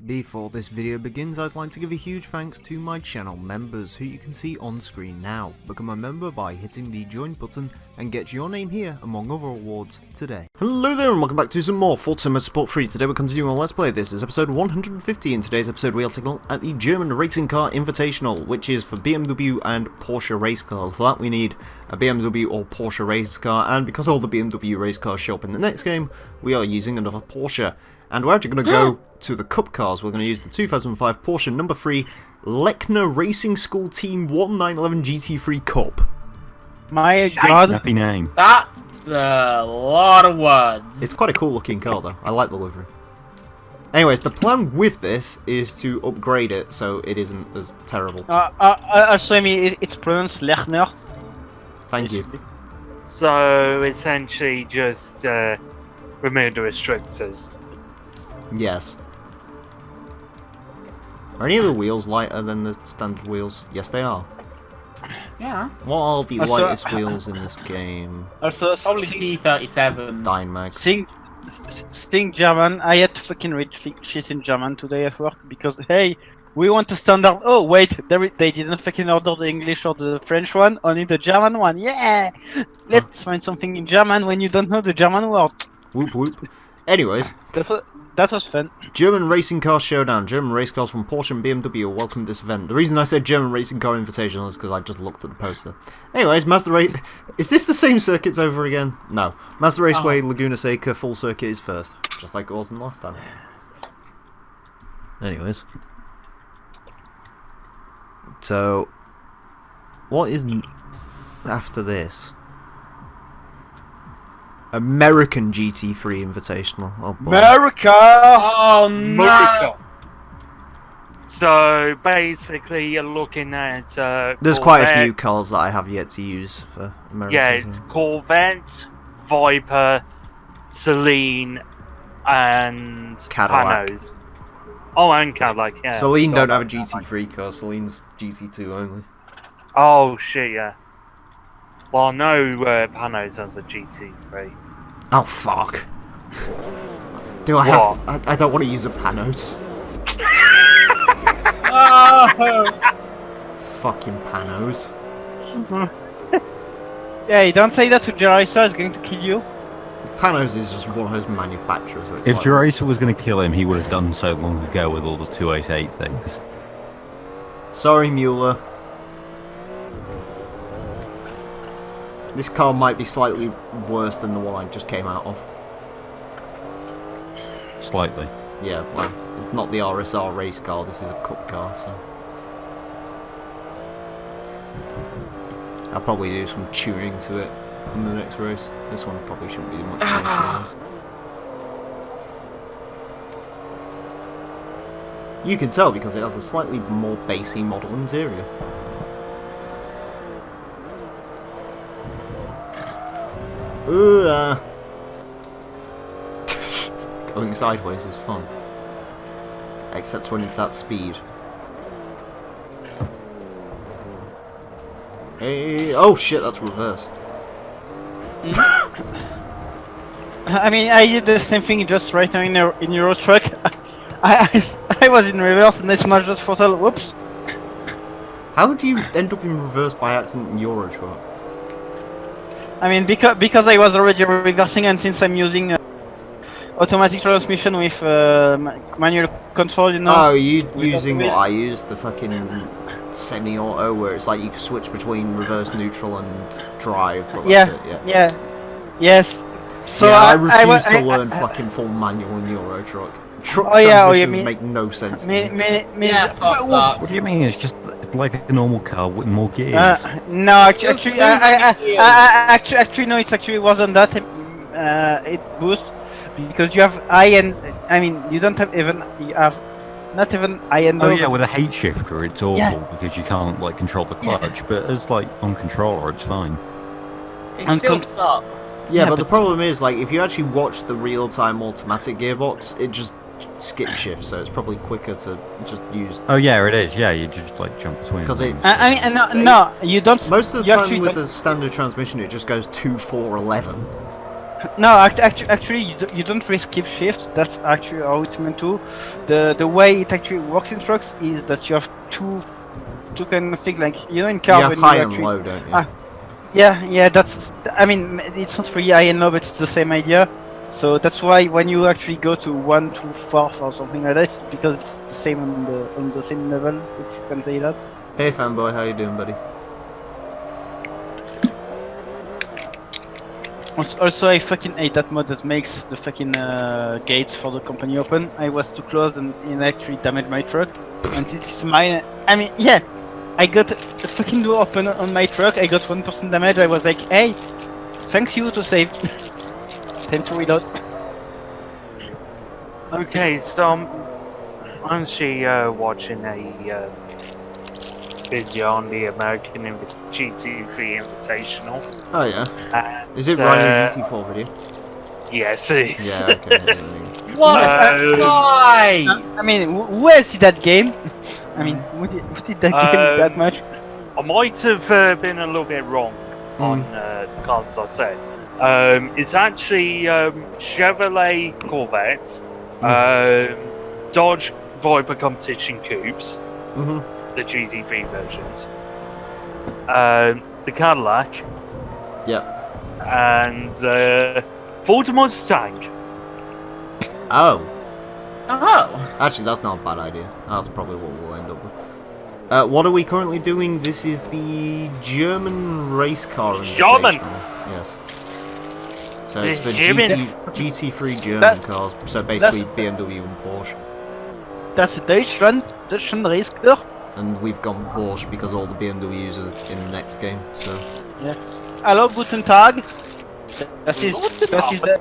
Before this video begins, I'd like to give a huge thanks to my channel members, who you can see on screen now. Become a member by hitting the join button and get your name here among other awards today. Hello there and welcome back to some more Forza Motorsport 3. Today we're continuing on Let's Play. This is episode 150. In today's episode we are taking a look at the German Racing Car Invitational, which is for BMW and Porsche race cars. For that we need a BMW or Porsche race car, and because all the BMW race cars show up in the next game, we are using another Porsche. And we're actually going to go to the Cup cars. We're going to use the 2005 Porsche number 3 Lechner Racing School Team 1911 GT3 Cup. My God. Happy name. That's a lot of words. It's quite a cool looking car though. I like the livery. Anyways, the plan with this is to upgrade it so it isn't as terrible. Also, I mean, it's pronounced Lechner. Thank you. So essentially just remove the restrictors. Yes. Are any of the wheels lighter than the standard wheels? Yes, they are. Yeah. What are the Also, lightest wheels in this game? Also, Probably T37. Dynamax. Sting German. I had to fucking read shit in German today at work because, hey, we want a standard. Oh, wait, they didn't fucking order the English or the French one, only the German one. Yeah! Let's find something in German when you don't know the German word. Whoop whoop. Anyways. That was fun. German Racing Car Showdown. German race cars from Porsche and BMW are welcome to this event. The reason I said German Racing Car Invitational is because I just looked at the poster. Anyways, Mazda Race... Is this the same circuits over again? No. Mazda Raceway, Laguna Seca, full circuit is first. Just like it was in last time. Anyways. So... what is after this? American GT3 Invitational. Oh boy. America! Oh no! America. So basically, you're looking at. There's quite a few cars that I have yet to use for America. Yeah, it's Corvette, Viper, Celine, and Cadillac. Panos. Oh, and Cadillac. Yeah. Celine don't have a GT3 car. Celine's GT2 only. Oh shit! Yeah. Well, no, Panos has a GT3. Oh fuck! Do I have? I don't want to use a Panos. Fucking Panos. Yeah, you don't say that to Jerisa, it's going to kill you. Panos is just one of those manufacturers. So it's If like, Jerisa was going to kill him, he would have done so long ago with all the 288 things. sorry, Mueller. This car might be slightly worse than the one I just came out of. Slightly. Yeah, well, it's not the RSR race car, this is a cup car, so... I'll probably do some tuning to it in the next race. This one probably shouldn't be much of You can tell because it has a slightly more bassy model interior. Ooh, going sideways is fun. Except when it's at speed. Hey, oh shit, that's reverse. I mean, I did the same thing just right now in Euro Truck. I was in reverse and I smashed the throttle. Whoops. How do you end up in reverse by accident in Euro Truck? I mean, because I was already reversing, and since I'm using automatic transmission with manual control, you know. Oh, you using what I use, the fucking semi-auto, where it's like you can switch between reverse, neutral, and drive. But that's it, yeah, yes. So yeah, I refuse to learn fucking full manual in Euro Truck. Truck transmissions make no sense to me. What do you mean? It's just like a normal car with more gears. No, actually, no. It actually wasn't that. It boosts because you have high end. I mean, you don't have even. You have not even high end. Oh yeah, with a H shifter, it's awful because you can't like control the clutch. But as like on controller, it's fine. It still sucks. Yeah, but the problem is, like, if you actually watch the real-time automatic gearbox, it just skip shifts, so it's probably quicker to just use. Oh yeah, it is. Yeah, you just like jump between. Because it. I mean, no, you don't. Most of the time with the standard transmission, it just goes 2, 4, 11. No, actually, you don't risk keep shift. That's actually how it's meant to. The way it actually works in trucks is that you have two kind of things. Like in You cars have when high you and actually. low, don't you? Ah, yeah. That's. I mean, it's not really high and low, but it's the same idea. So that's why when you actually go to 1 to 4th or something like that, it's because it's the same on the same level, if you can say that. Hey fanboy, how you doing, buddy? Also, I fucking hate that mod that makes the fucking gates for the company open. I was too close and it actually damaged my truck. And this is mine. I mean, yeah, I got the fucking door open on my truck. I got 1% damage. I was like, hey, thanks you to save. Time to reload. Okay, so I'm actually watching a video on the American GT3 Invitational. Oh yeah. And, Is it Ryan GT4 video? yes, it is. Yeah, okay. What Um, a guy! I mean, who else did that game? I mean, who did that game that much? I might have been a little bit wrong on the cars I said. It's actually Chevrolet Corvettes, Dodge Viper Competition Coupes, the GT3 versions, the Cadillac, Yep. and Ford Mustang. Oh. Oh! Actually, that's not a bad idea. That's probably what we'll end up with. What are we currently doing? This is the German race car German! Invitational. Yes. So The it's for German. GT3 German cars. So basically BMW and Porsche. That's Deutschland race car. And we've gone Porsche because all the BMWs are in the next game. So. Yeah. Hallo, guten Tag. Das ist the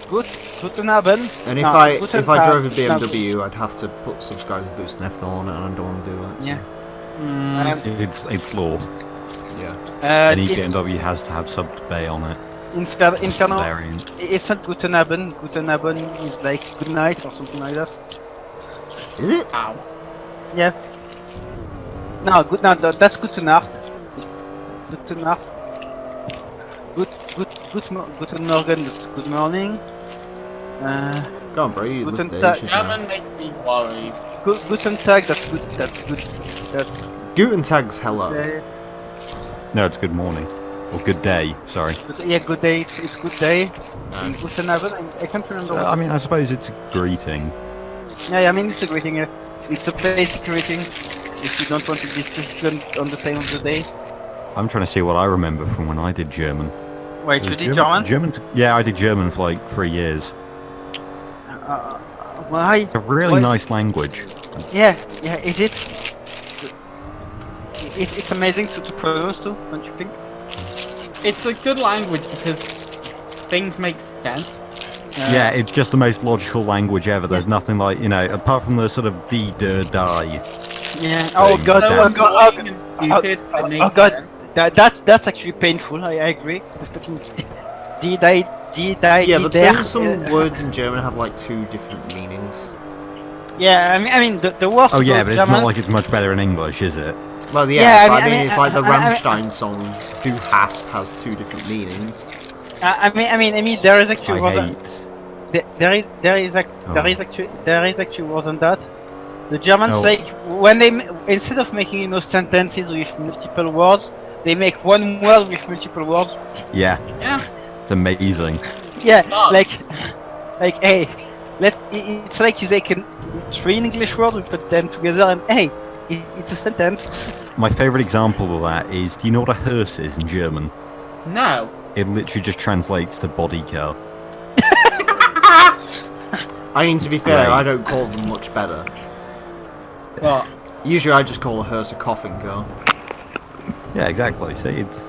guten Abend. And if No, I guten if I Tag. drove a BMW, I'd have to put subscriber boost and F on it, and I don't want to do that. So. Yeah. It's law. Yeah. Any BMW has to have sub bay on it. Inferno. Variant. It's not guten Abend. Guten Abend is like good night or something like that. Is it? Ow. Yeah. No, good. No, that's guten Nacht. Guten Nacht. Guten Morgen. That's good morning. Go on, bro. You Guten look Tag. delicious now. German makes me worried. Guten Tag. That's good. That's Guten Tag's hello. No, it's good morning. Or good day, sorry. yeah, good day. It's good day. No. Guten Abend. I can't remember. I mean, I suppose it's a greeting. Yeah, I mean it's a greeting. It's a basic greeting. If you don't want to be specific on the time of the day. I'm trying to see what I remember from when I did German. Wait, you did German? German's, yeah, I did German for like 3 years. Why? It's a really Why? nice language. Yeah, is it? It's amazing to pronounce too, don't you think? It's a good language because things make sense. Yeah, it's just the most logical language ever. There's nothing like, apart from the sort of die, der, die. Yeah. Oh Thing. god. So Damn. annoying and stupid, but makes Oh god. sense. That's actually painful. I agree. The fucking Yeah, but there. then some words in German have like 2 different meanings. Yeah, I mean the worst. Oh yeah, about but it's German, not like it's much better in English, is it? Well, yeah, Yeah, but I mean, it's like the I mean- Rammstein song "Du hast" has 2 different meanings. I mean, there is actually I more hate. there is actually more than that. The Germans Oh. like when they instead of making sentences with multiple words, they make one word with multiple words. Yeah, Yeah. it's amazing. Yeah, Oh. like hey, it's like you take 3 English words, we put them together, and hey, it's a sentence. My favourite example of that is, do you know what a hearse is in German? No. It literally just translates to body car. I mean, to be fair, Great. I don't call them much better. What? Usually, I just call a hearse a coffin car. Yeah, exactly. See, it's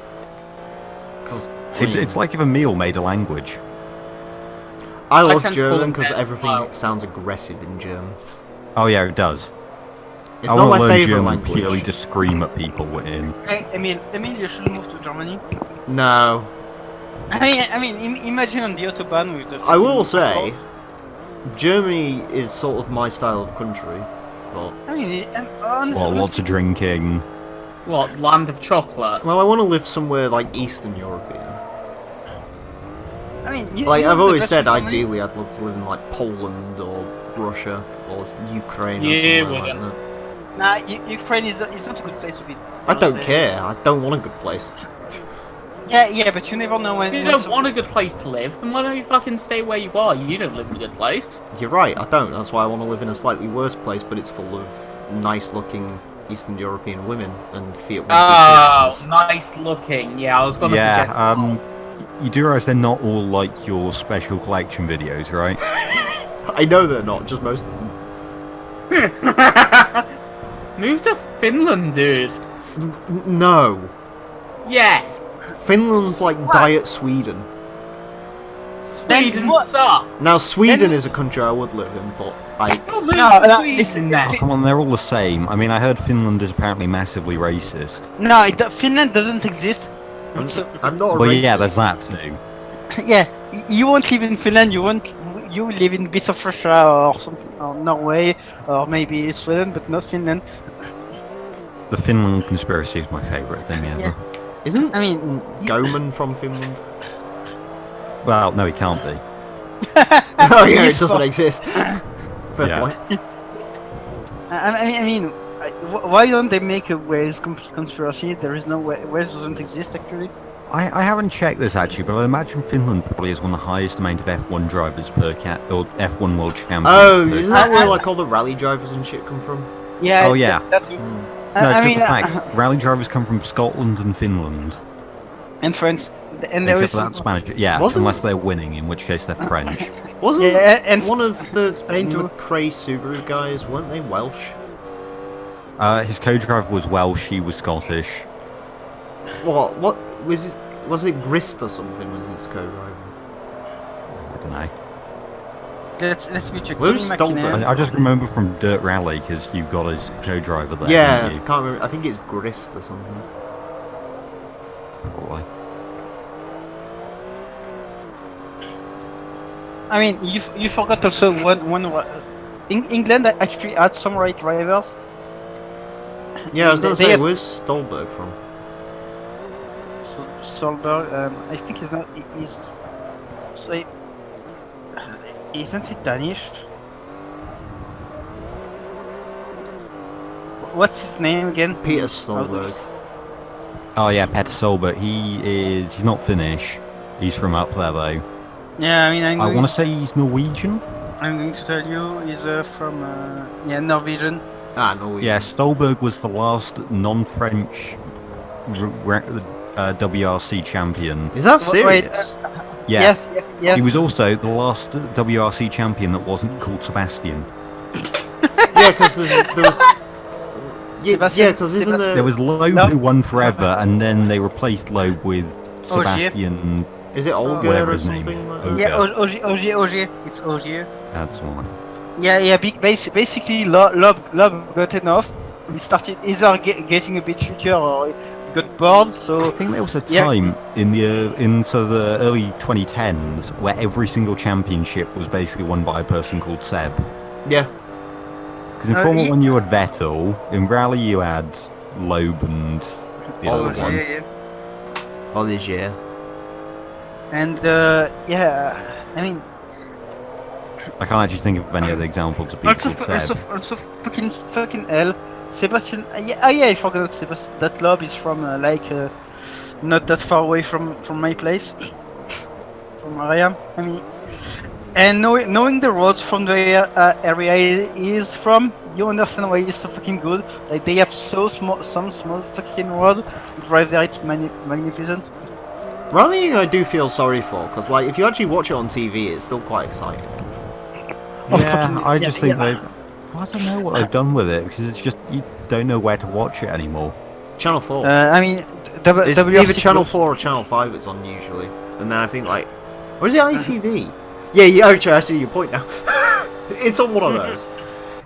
'Cause, it's like if Emile made a language. I love tend to call German them because beds everything as well. sounds aggressive in German. Oh yeah, it does. It's I not want my to learn favorite German language. purely to scream at people in. Hey, Emile, you should move to Germany. No, I mean, imagine on the autobahn with the. I will fucking- say, Germany is sort of my style of country, but I mean, Well, lots of drinking. What? Land of chocolate? well, I want to live somewhere like Eastern European. I mean, Like you I've know the always best said, you can ideally I'd love to live in like Poland or Russia or Ukraine or You somewhere like wouldn't. that. Nah, Ukraine is not a good place to be. I don't care. I don't want a good place. Yeah, but you never know If when. you don't want a good place to live, then why don't you fucking stay where you are? You don't live in a good place. You're right. I don't. That's why I want to live in a slightly worse place, but it's full of nice-looking Eastern European women and Fiat 126s. Oh, nice looking. Yeah, I was gonna suggest. You do realize they're not all like your special collection videos, right? I know they're not. Just most of them. Move to Finland, dude. No. Yes. Finland's like Diet Sweden. Sweden what? sucks. Now Sweden Then- is a country I would live in, but I. Oh, move No, to no, Sweden listen, now. Come on, they're all the same. I mean, I heard Finland is apparently massively racist. No, Finland doesn't exist. It's a, I'm not a Well, racist. yeah, there's that too. yeah, you won't live in Finland. You will live in bits of Russia or something, or Norway, or maybe Sweden, but not Finland. The Finland conspiracy is my favourite thing ever. Yeah. Isn't I mean, Goman from Finland? Well, no, he can't be. Oh yeah, He's it doesn't from- exist. Fair Yeah. point. I mean, why don't they make a Wales conspiracy? There is no Wales doesn't exist actually. I haven't checked this actually, but I imagine Finland probably has one of the highest amount of F1 drivers per cat or F1 world champions. Oh, per isn't that cat. where like all the rally drivers and shit come from? Yeah. Oh, yeah. That too. Hmm. No, it's I just mean, the fact. Rally drivers come from Scotland and Finland. and France, and there Except is for that Spanish. Yeah, Wasn't- unless they're winning, in which case they're French. Wasn't Yeah, and one of the Spain too. McRae Subaru guys, weren't they Welsh? His co-driver was Welsh, he was Scottish. What was it? Was it Grist or something? Was his co-driver? I don't know. let's be checking. Where's Stolberg? I just remember from Dirt Rally because you got his co-driver there. Yeah, didn't you? can't remember. I think it's Grist or something. Probably. I mean, you forgot also one. England actually had some right drivers. Yeah, I was gonna They say, had- where's Stolberg from? Solberg, I think he's not. So, isn't he Danish? What's his name again? Peter Stolberg. Oh yeah, Petter Solberg. He's not Finnish. He's from up there though. Yeah, I mean, I want to say he's Norwegian. I'm going to tell you, he's from Norwegian. Ah, no. Yeah, Stolberg was the last non-French WRC champion. Is that Wait, serious? Yeah. Yes. He was also the last WRC champion that wasn't called Sebastian. Yeah, because there was. Sebastian- Yeah, because isn't Sebastian- There was Loeb No. who won forever, and then they replaced Loeb with Ogier. Sebastian. Is it Olga Whatever or his name something is. like that? Ogier. Yeah, Ogier. It's Ogier. That's one. Yeah. Basically, Lob got enough. He started either getting a bit shittier or he got bored. I So think there was a Yeah. time in the early 2010s where every single championship was basically won by a person called Seb. Yeah. Because in Uh, Formula ye- 1 you had Vettel, in Rally you had Loeb and the other Ogier, one. yeah. Olivier. And I mean, I can't actually think of any other examples of people called Seb. also fucking hell, Sebastian. I forgot Sebastian. That Lob is from not that far away from my place, from where I am. I mean, and knowing the roads from the area he is from, you understand why he's so fucking good. Like they have some small fucking road. You drive there, it's magnificent. Rallying I do feel sorry for, because like, if you actually watch it on TV, it's still quite exciting. Oh, Yeah, fucking- I just think yeah. they. I don't know what they've done with it because it's just you don't know where to watch it anymore. Channel 4. I mean, It's WRC either Channel Plus. 4 or Channel 5 it's on usually. And then I think like... Or is it ITV? Yeah, actually I see your point now. It's on one of those.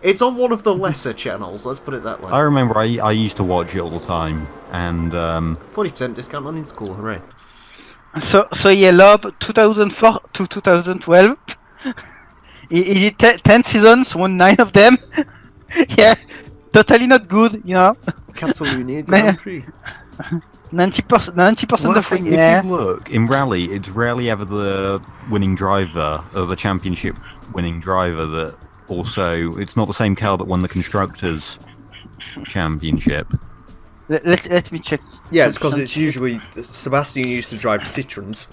It's on one of the lesser channels, let's put it that way. I remember I used to watch it all the time, and 40% discount on in school, hooray. So yeah, Lob 2004 to 2012. he did 10 seasons, won 9 of them. Yeah, totally not good, you know. Catalonia Man. Grand Prix. 90% Well, I of think the yeah. if you look in rally, it's rarely ever the winning driver or the championship winning driver that also. It's not the same car that won the constructors championship. Let me check. Yeah, it's because it's Championship. usually Sebastian used to drive Citroens.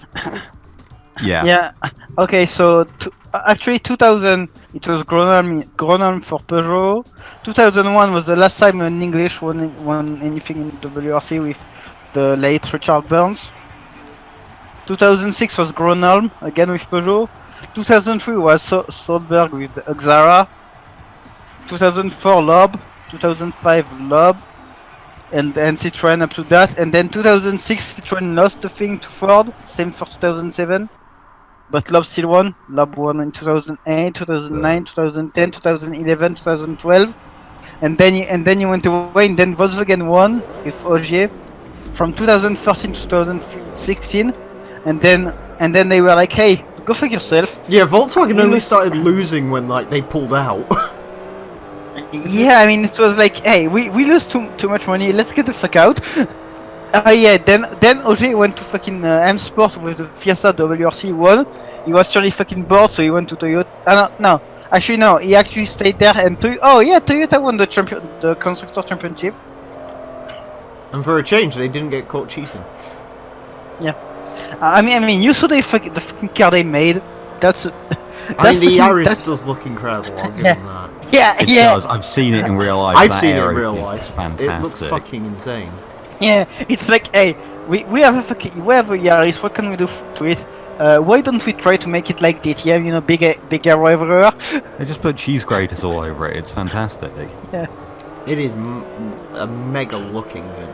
Yeah. Yeah. Okay, so actually 2000 it was Gronholm for Peugeot. 2001 was the last time an English won anything in WRC with the late Richard Burns. 2006 was Gronholm again with Peugeot. 2003 was Solberg with the Xara. 2004 Loeb. 2005 Loeb. And Citroën up to that. And then 2006 Citroën lost the thing to Ford. Same for 2007. But Loeb still won. Loeb won in 2008, 2009, 2010, 2011, 2012, and then he went away. And then Volkswagen won with Ogier from 2013 to 2016, and then they were like, "Hey, go fuck yourself." Yeah, Volkswagen We only lost- started losing when like they pulled out. Yeah, I mean, it was like, "Hey, we lose too much money. Let's get the fuck out." Yeah, then Ogier went to fucking M Sport with the Fiesta WRC won. He was surely fucking bored, so he went to Toyota. No, actually no, he actually stayed there and Toyota won the constructor championship. And for a change, they didn't get caught cheating. I mean, you saw the fucking car they made. That's I mean, the fucking- Yaris that's- does look incredible. I'll give Yeah. them that. It yeah, does. I've seen it in real life. I've That seen it in aero real kit life. is fantastic. It looks fucking insane. yeah. It's like, hey, we have a Yaris. What can we do to it? Why don't we try to make it like DTM? You know, bigger everywhere. They just put cheese graters all over it. It's fantastic. It is a mega looking thing.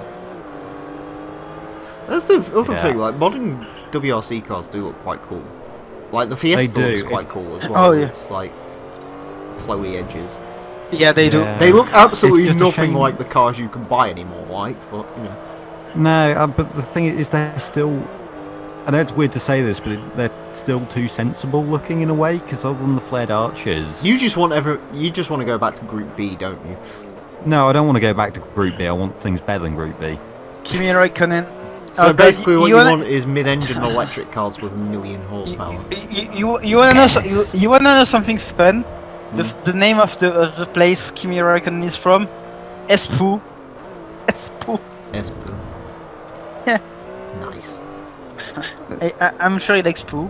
That's the other Yeah. thing. Like modern WRC cars do look quite cool. Like the Fiesta do. looks quite cool as well. Oh, yeah. It's like flowy edges. Yeah, they do. Yeah. They look absolutely It's just a nothing shame- like the cars you can buy anymore. Like, but you know. No, but the thing is, they're still. I know it's weird to say this, but they're still too sensible looking in a way. Because other than the flared arches, You just want to go back to Group B, don't you? no, I don't want to go back to Group B. I want things better than Group B. Kimi Raikkonen. So but basically, what you wanna- want is mid-engine electric cars with 1,000,000 horsepower. You wanna know you wanna know something fun? The name of the place Kimi Raikkonen is from? Espoo. Espoo. Espoo. Yeah. Nice. I'm sure he likes poo.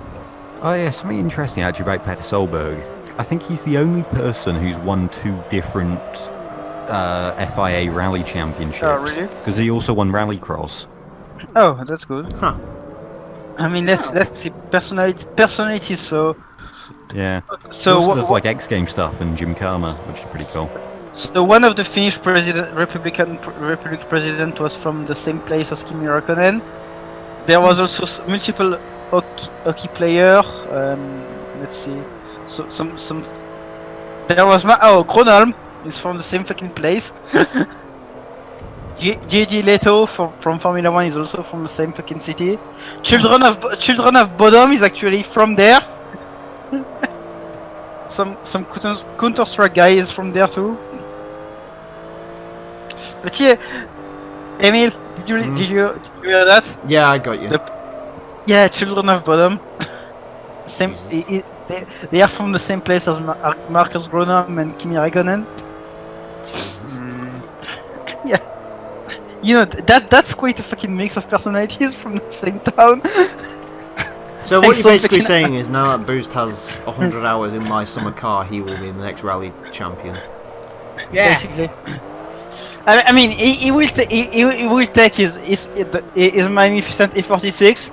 Oh yeah, something interesting actually about Peter Solberg. I think he's the only person who's won 2 different FIA rally championships. Oh, really? Because he also won Rallycross. Oh, that's good. Huh. I mean, let's see personality. So Yeah. so he also what, does like X Game stuff and Gymkhana, which is pretty cool. so one of the Finnish Republic president was from the same place as Kimi Raikkonen. There was also multiple hockey player. Let's see. So some. There was Gronholm is from the same fucking place. J.D. Leto from Formula 1 is also from the same fucking city. Children of Bodom is actually from there. some Counter-Strike guy is from there too. But yeah, Emile, did you hear that? Yeah, I got you. Yeah, Children of Bodom. Same. They are from the same place as Marcus Gronholm and Kimi Raikkonen. Yeah. You know, that's quite a fucking mix of personalities from the same town. So Hey, what you're so basically fucking- saying is now that Boost has 100 hours in my summer car, he will be the next rally champion. Yeah. Basically. I mean, he will take his magnificent E46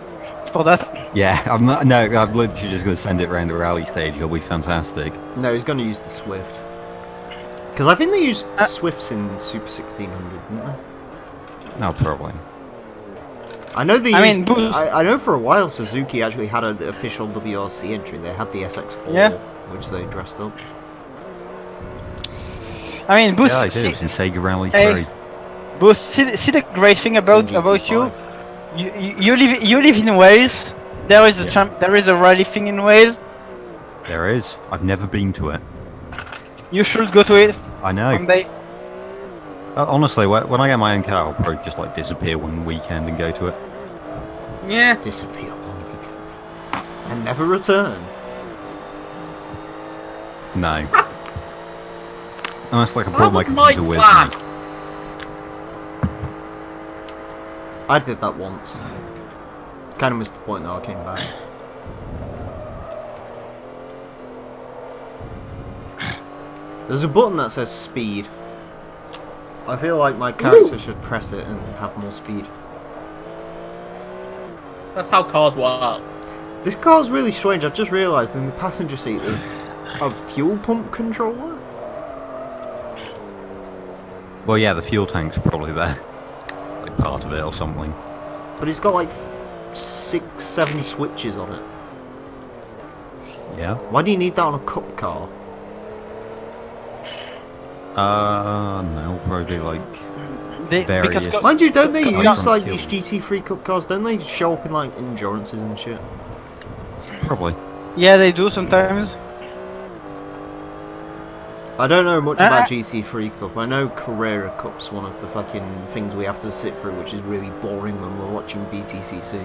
for that. Yeah, I'm literally just going to send it around the rally stage. It'll be fantastic. No, he's going to use the Swift. Because I think they used Swifts in Super 1600, didn't they? No, probably. I know they I used, mean, Boost- I know for a while Suzuki actually had an official WRC entry. They had the SX4, Yeah. which they dressed up. I mean, Boost. Yeah, I did. It was in Sega Rally Hey. 3. Boost. See the great thing about you. You live in Wales. There is there is a rally thing in Wales. There is. I've never been to it. You should go to it I know. one day. Honestly, when I get my own car, I'll probably just like disappear one weekend and go to it. Yeah. Disappear one weekend. And never return. No. Unless like I That brought my was my computer with plan. me. I did that once. Kind of missed the point though, I came back. There's a button that says speed. I feel like my character should press it and have more speed. That's how cars work. This car's really strange. I've just realised in the passenger seat there's a fuel pump controller. Well, yeah, the fuel tank's probably there. Like part of it or something. But it's got like 6, 7 switches on it. Yeah. Why do you need that on a cup car? No, probably like various. because Mind you, don't they Icon use like kills. these GT3 cup cars? Don't they show up in like endurances and shit? Probably. yeah, they do sometimes. I don't know much about GT3 Cup. I know Carrera Cup's one of the fucking things we have to sit through, which is really boring when we're watching BTCC.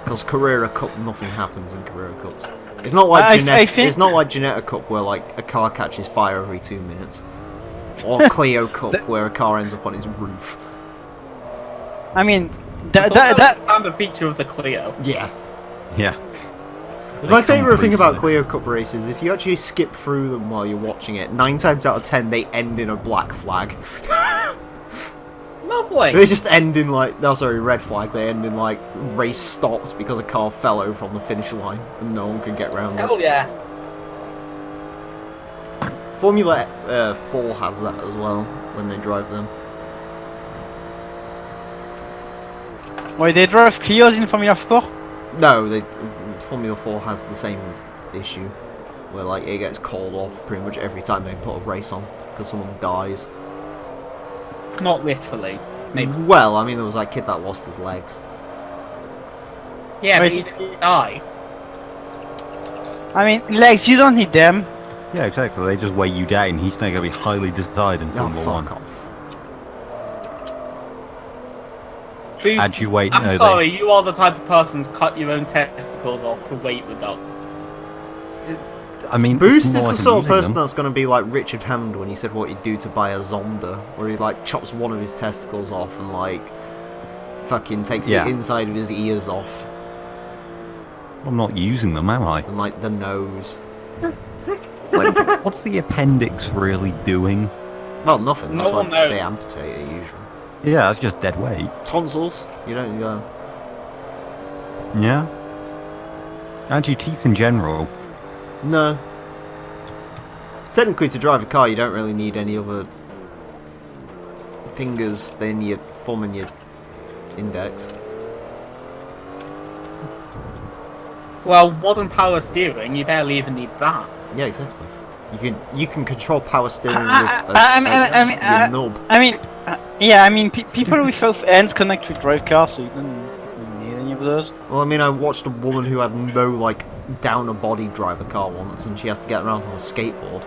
Because Carrera Cup, nothing happens in Carrera Cups. It's not like it's not like Ginetta Cup where like a car catches fire every 2 minutes, or Clio Cup where a car ends up on its roof. I mean, That was that a standard feature of the Clio. Yes. Yeah. My They come favourite thing about pre-filled. Clio Cup races, if you actually skip through them while you're watching it, 9 times out of 10 they end in a black flag. Lovely. They just end in like, no sorry, red flag, they end in like, race stops because a car fell over on the finish line and no one can get round it. Hell yeah. Formula 4 has that as well, when they drive them. why they drive Clios in Formula 4? No, Formula 4 has the same issue, where like it gets called off pretty much every time they put a race on, because someone dies. Not literally. Maybe. Well, I mean there was that kid that lost his legs. Yeah, but Wait. he didn't die. I mean, legs, you don't need them. Yeah, exactly. They just weigh you down. He's now going to be highly desired in Oh, Formula fuck 1. off. Boost, Add your weight. I'm no, sorry, you are the type of person to cut your own testicles off for weight reduction. I mean, Boost it's is more the like sort I'm of person using them. that's going to be like Richard Hammond when he said what he'd do to buy a Zonda, where he like chops one of his testicles off and like fucking takes Yeah. the inside of his ears off I'm not using them, am I? and like the nose. Like, what's the appendix really doing? Well, nothing. That's No why one knows. they amputate it usually. Yeah, that's just dead weight. Tonsils, you don't go. Yeah. And your teeth in general. No. Technically, to drive a car, you don't really need any other fingers than your thumb and your index. Well, modern power steering, you barely even need that. Yeah, exactly. You can control power steering with I your knob. I mean, yeah, I mean, people with both ends can actually drive cars, so you don't really need any of those. Well, I mean, I watched a woman who had no like downer body drive a car once, and she has to get around on a skateboard.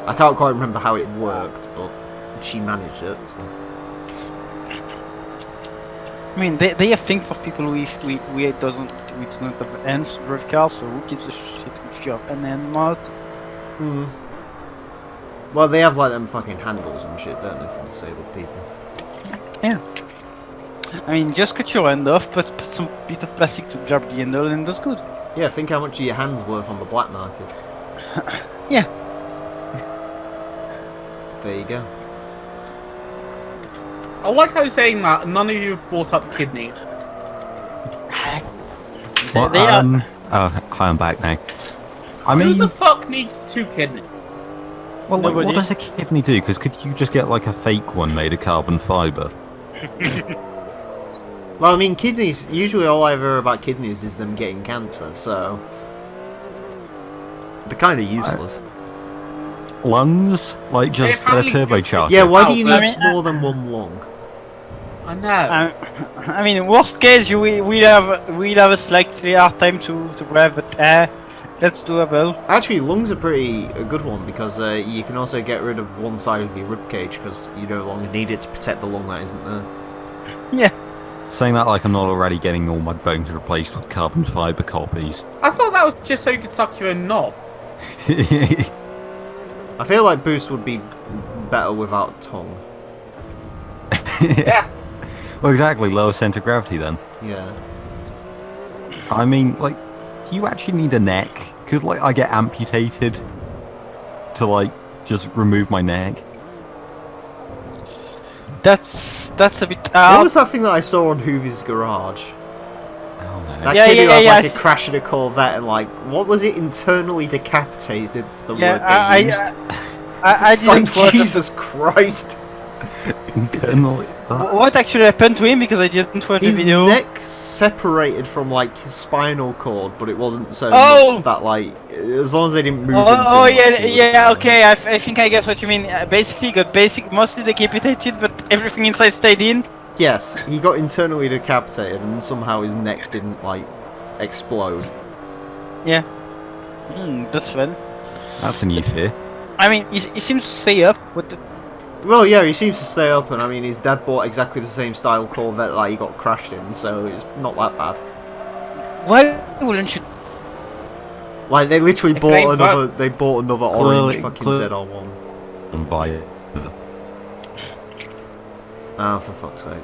I can't quite remember how it worked, but she managed it. So. I mean, they have things for people we do not have ends to drive cars, so who gives a shit if you have an end not? Hmm. Well, they have like them fucking handles and shit, don't they, for disabled people? Yeah. I mean, just cut your end off, but put some bit of plastic to grab the handle, and that's good. Yeah, think how much your hand's worth on the black market. Yeah. There you go. I like how you're saying that none of you brought up kidneys. Well, They are. oh, hi, I'm back now. I Who mean, the fuck needs 2 kidneys? well, wait, what Nobody. does a kidney do? Because could you just get like a fake one made of carbon fibre? Well, I mean, kidneys. Usually, all I ever hear about kidneys is them getting cancer, so they're kind of useless. Lungs? Like just apparently turbocharged? Yeah, why do you I need mean, more than one lung? I know. I mean, worst case, we'd have a slightly hard time to grab air That's doable. Actually, lungs are a good one because you can also get rid of one side of your ribcage because you no longer need it to protect the lung that isn't there. Yeah. Saying that like I'm not already getting all my bones replaced with carbon fibre copies. I thought that was just so you could suck your own knob. I feel like Boost would be better without tongue. Yeah. Well, exactly, lower centre of gravity then. Yeah. I mean, like, do you actually need a neck? Because, like, I get amputated to, like, just remove my neck. That's a bit What hard. was that thing that I saw on Hoover's garage? Oh, no. That Yeah, kid who yeah, had yeah, like I a crash in a Corvette and like, what was it? Internally decapitated. It's the Yeah, word they used. I It's like, didn't watch. Jesus Christ. Internally. What actually happened to him? Because I didn't watch His the video. neck separated from like his spinal cord, but it wasn't so Oh! much that like, as long as they didn't move. Oh, him too yeah, much, he would've yeah. died. Okay, I think I guess what you mean. Basically, got mostly decapitated, but everything inside stayed in. Yes, he got internally decapitated, and somehow his neck didn't like explode. That's fun. That's a new fear. I mean, he seems to stay up. What the? Well, yeah, he seems to stay up, and I mean, his dad bought exactly the same style Corvette that he got crashed in, so it's not that bad. Why wouldn't you? Like they literally If bought they ain't another. They bought another orange fucking clearly- ZR1. And via. Ah, for fuck's sake.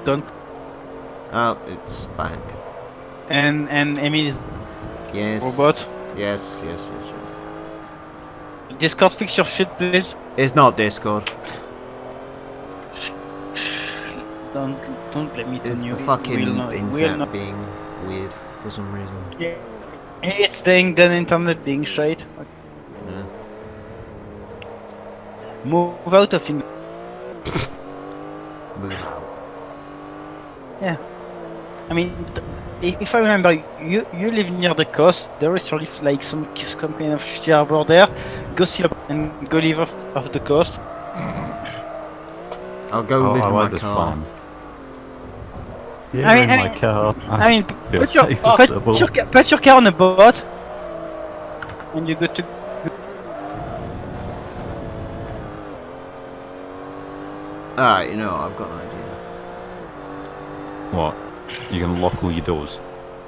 Don't. Oh, it's back. And Emile is Yes. robot. Yes, yes, yes, yes. Discord, fix your shit, please. It's not Discord. Don't let me It's tell you. the fucking We'll not- internet being weird for some reason. Yeah. It's the internet being straight. Yeah. Move out of England. Move out. I mean, if I remember, you live near the coast. There is really like some kind of shitty harbor there. Go see and go live off the coast. I'll go Oh, live I in like my this car. plan. Yeah, I mean- in I my mean- car. I mean, feel put your, safe as a bull. put your car on a boat, and you go to. Alright, you know what, I've got an idea. What? You can lock all your doors.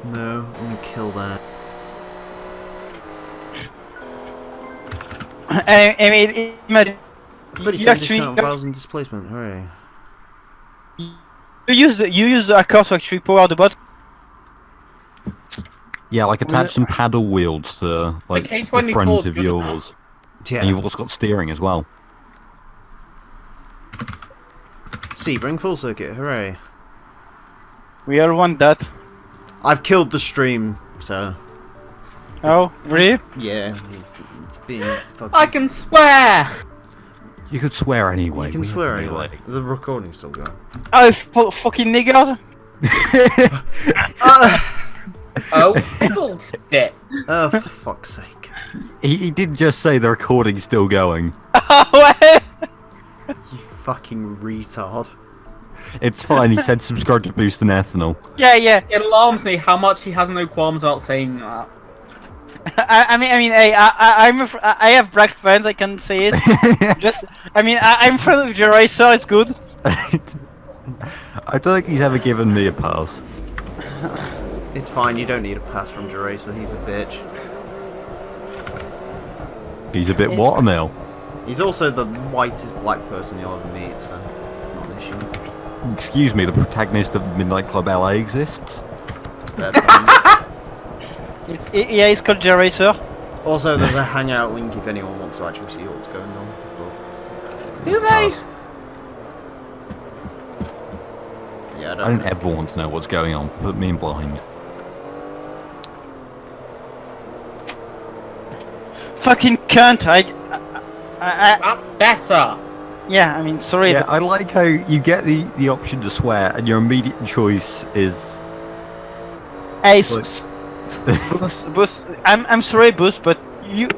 No, I'm gonna kill that. I mean, imagine Bloody you 10 actually discount 1,000 displacement, hooray. you use the car to actually power the boat. Yeah, like attach some paddle wheels to like the K24 front is of good yours. Yeah. And you've also got steering as well. Sebring full circuit, hooray. We all want that. I've killed the stream, so Oh, really? yeah, it's been fucking... I can swear! You could swear anyway. You can we have swear no, anyway. like- The recording's still going. Oh, fucking niggers! Oh, bullshit. Oh, for fuck's sake. he did just say the recording's still going. Oh, You fucking retard. It's fine, he said subscribe to Boost and Ethanol. yeah, yeah. It alarms me how much he has no qualms about saying that. I mean, hey, I have black friends. I can say it. Just, I'm friend with Jeracer. It's good. I don't think he's ever given me a pass. It's fine, you don't need a pass from Jeracer, he's a bitch. He's a bit what, Emile? He's also the whitest black person you'll ever meet, so it's not an issue. Excuse me, the protagonist of Midnight Club LA exists? Fair point. Yeah, it's called Jeracer. Also, there's a hangout link if anyone wants to actually see what's going on. But, Do they? Pass. yeah, I don't ever want to know what's going on. Put me in blind. Fucking cunt. That's better. Yeah, I mean, sorry. Yeah, but I like how you get the option to swear, and your immediate choice is hey, Boost, I'm sorry, Boost, but you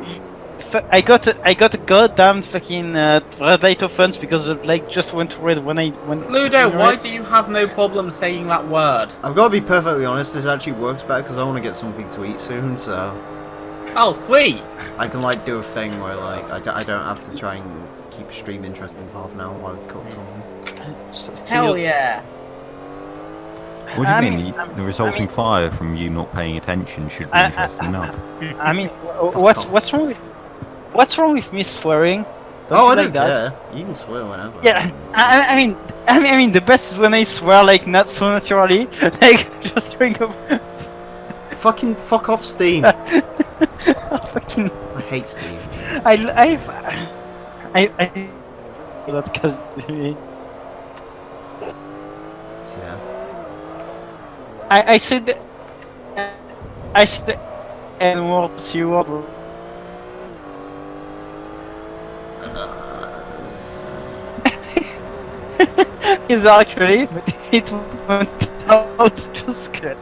I got a goddamn fucking red light offense because the light just went red when I went. Ludo, why do you have no problem saying that word? I've got to be perfectly honest, this actually works better because I want to get something to eat soon, so Oh, sweet! I can like do a thing where like I don't have to try and keep a stream interesting for half an hour while I cook something. Hell yeah! What do you I mean? mean, The resulting fire from you not paying attention should be interesting enough. I mean, what's wrong with me swearing? Oh, I you don't like that? care. You can swear whenever. Yeah, I mean, the best is when I swear like not so naturally, like just think of Fucking fuck off Steam. fucking. I hate Steam. I because Yeah. I said N word, C word. Is actually, but it went out just good.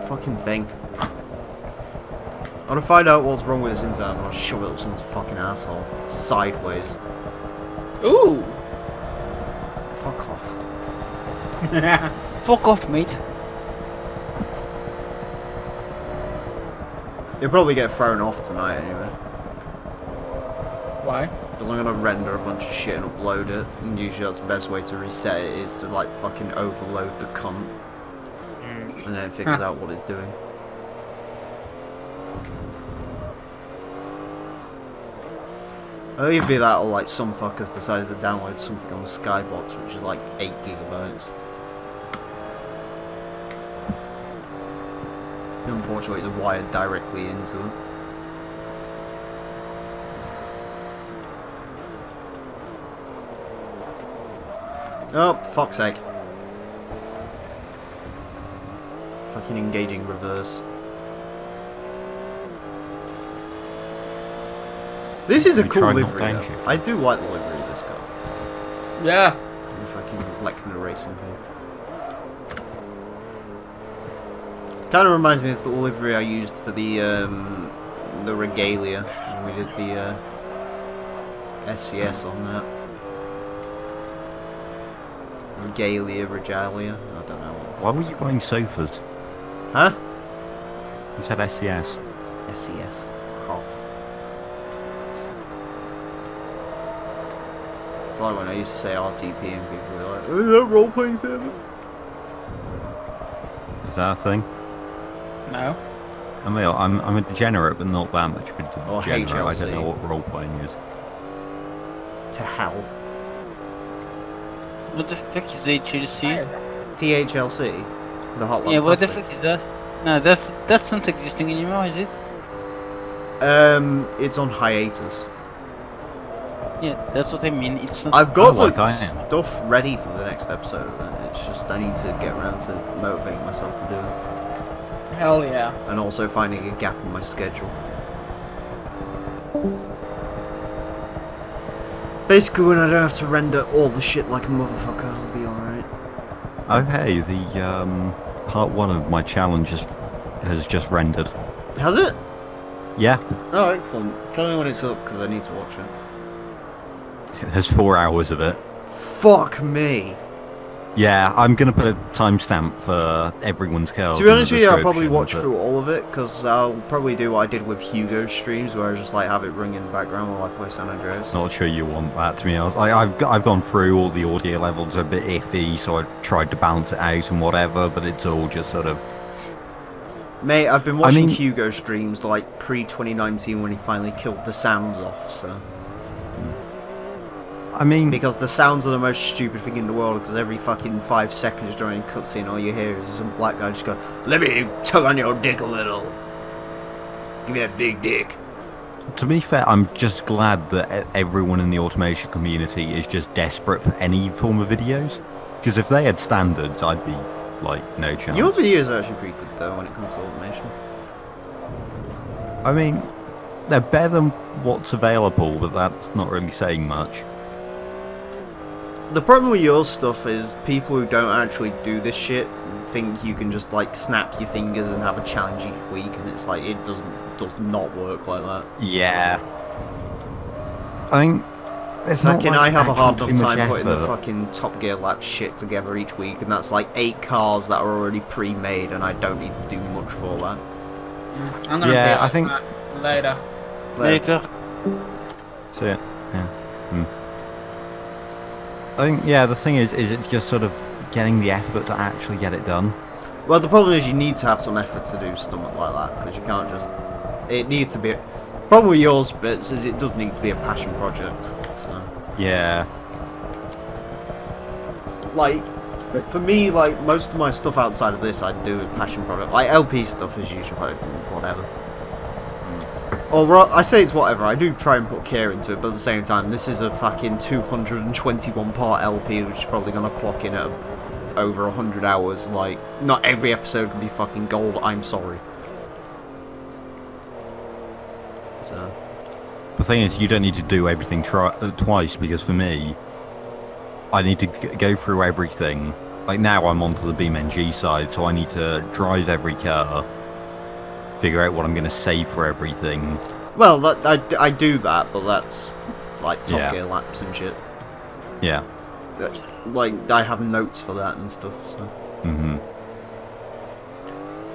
Fucking thing. I want to find out what's wrong with this internet and I'll shove it up someone's fucking asshole. Sideways. Ooh! Fuck off. Fuck off, mate. You'll probably get thrown off tonight anyway. Why? Because I'm gonna render a bunch of shit and upload it. And usually that's the best way to reset it is to like fucking overload the cunt. And then it figures out what it's doing. I think it'd be that or like some fuckers decided to download something on the Skybox which is like 8 gigabytes. Unfortunately it's wired directly into it. Oh, fuck's sake. Fucking engaging reverse. This is a We cool tried not livery though. downshift. I do like the livery of this car. Yeah. The fucking Lechner racing thing. Kind of reminds me of the livery I used for the Regalia when we did the SCS on that. Regalia, I don't know. Why were you buying sofas? Huh? You said SCS. SCS. Fuck off. It's like when I used to say RTP and people were like, oh, is that role-playing server? Is that a thing? No. Emile, I'm a degenerate, but not that much of a Or degenerate. I HLC. don't know what role playing is. To hell. What the fuck is HLC? THLC? The Hotline Yeah, what the Plastic. fuck is that? No, that's not existing anymore, is it? It's on hiatus. Yeah, that's what I mean. It's not. I've got Oh, like the I am. stuff ready for the next episode of it. It's just I need to get around to motivating myself to do it. Hell yeah. And also finding a gap in my schedule. Basically, when I don't have to render all the shit like a motherfucker, I'll be alright. Oh hey, the part 1 of my challenge has just rendered. Has it? Yeah, Oh, excellent. Tell me when it's up, because I need to watch it. there's 4 hours of it. Fuck me. Yeah, I'm gonna put a timestamp for everyone's cars. To be honest with you, I'll probably description, watch but- through all of it, because I'll probably do what I did with Hugo's streams, where I just like have it ring in the background while I play San Andreas. Not sure you want that, to be honest. I've gone through all the audio levels a bit iffy, so I tried to balance it out and whatever, but it's all just sort of... Mate, I've been watching mean- Hugo streams like pre-2019 when he finally killed the sounds off, so... I mean, Because the sounds are the most stupid thing in the world, because every fucking 5 seconds during a cutscene all you hear is some black guy just go, let me tug on your dick a little. Give me that big dick. to be fair, I'm just glad that everyone in the automation community is just desperate for any form of videos. Because if they had standards, I'd be, like, no chance. Your videos are actually pretty good though when it comes to automation. I mean, they're better than what's available, but that's not really saying much. The problem with your stuff is people who don't actually do this shit think you can just like snap your fingers and have a challenge each week, and it's like it does not work like that. Yeah. I think it's not Fucking, like I have a hard actually enough too much time putting the effort. fucking Top Gear lap shit together each week, and that's like 8 cars that are already pre-made, and I don't need to do much for that. I'm gonna Yeah, be I think- back later. Later. See it. Yeah. I think, yeah, the thing is it's just sort of getting the effort to actually get it done. Well, the problem is you need to have some effort to do something like that, because you can't just... It needs to be... Problem with yours bits is it does need to be a passion project, so... Yeah. Like, for me, like, most of my stuff outside of this I do a passion project. Like, LP stuff is usually like, whatever. Or, I say it's whatever, I do try and put care into it, but at the same time, this is a fucking 221 part LP, which is probably going to clock in at over 100 hours. Like, not every episode can be fucking gold, I'm sorry. So... The thing is, you don't need to do everything twice, because for me, I need to go through everything. Like now I'm onto the BeamNG side, so I need to drive every car, figure out what I'm going to save for everything. Well, I do that, but that's like Top Yeah. Gear laps and shit. Yeah. Like, I have notes for that and stuff, so... Mm-hmm.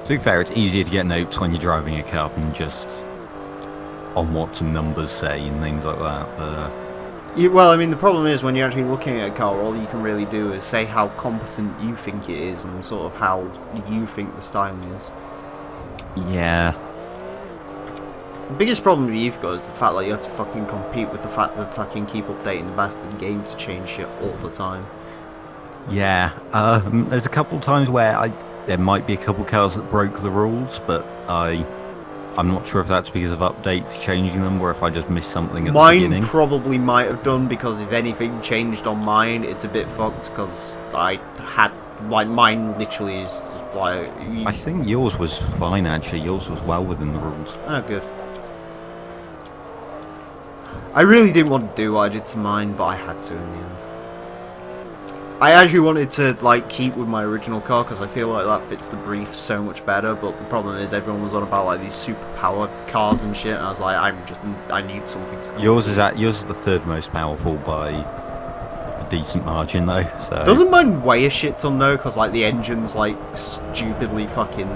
To be fair, it's easier to get notes when you're driving a car than just on what some numbers say and things like that. Well, I mean, the problem is when you're actually looking at a car, all you can really do is say how competent you think it is and sort of how you think the styling is. Yeah. The biggest problem you've got is the fact that you have to fucking compete with the fact that fucking keep updating the bastard game to change shit all the time. Yeah. There's a couple times where there might be a couple cars that broke the rules, but I'm not sure if that's because of updates changing them or if I just missed something at the Mine beginning. probably might have done, because if anything changed on mine, it's a bit fucked, because I had... Like, mine literally is like... I think yours was fine, actually. Yours was well within the rules. Oh, good. I really didn't want to do what I did to mine, but I had to in the end. I actually wanted to, like, keep with my original car, because I feel like that fits the brief so much better, but the problem is everyone was on about, like, these super power cars and shit, and I was like, I need something to... Yours is the third most powerful by a decent margin, though. So Doesn't mine weigh a shit ton, though, because, like, the engine's, like, stupidly fucking...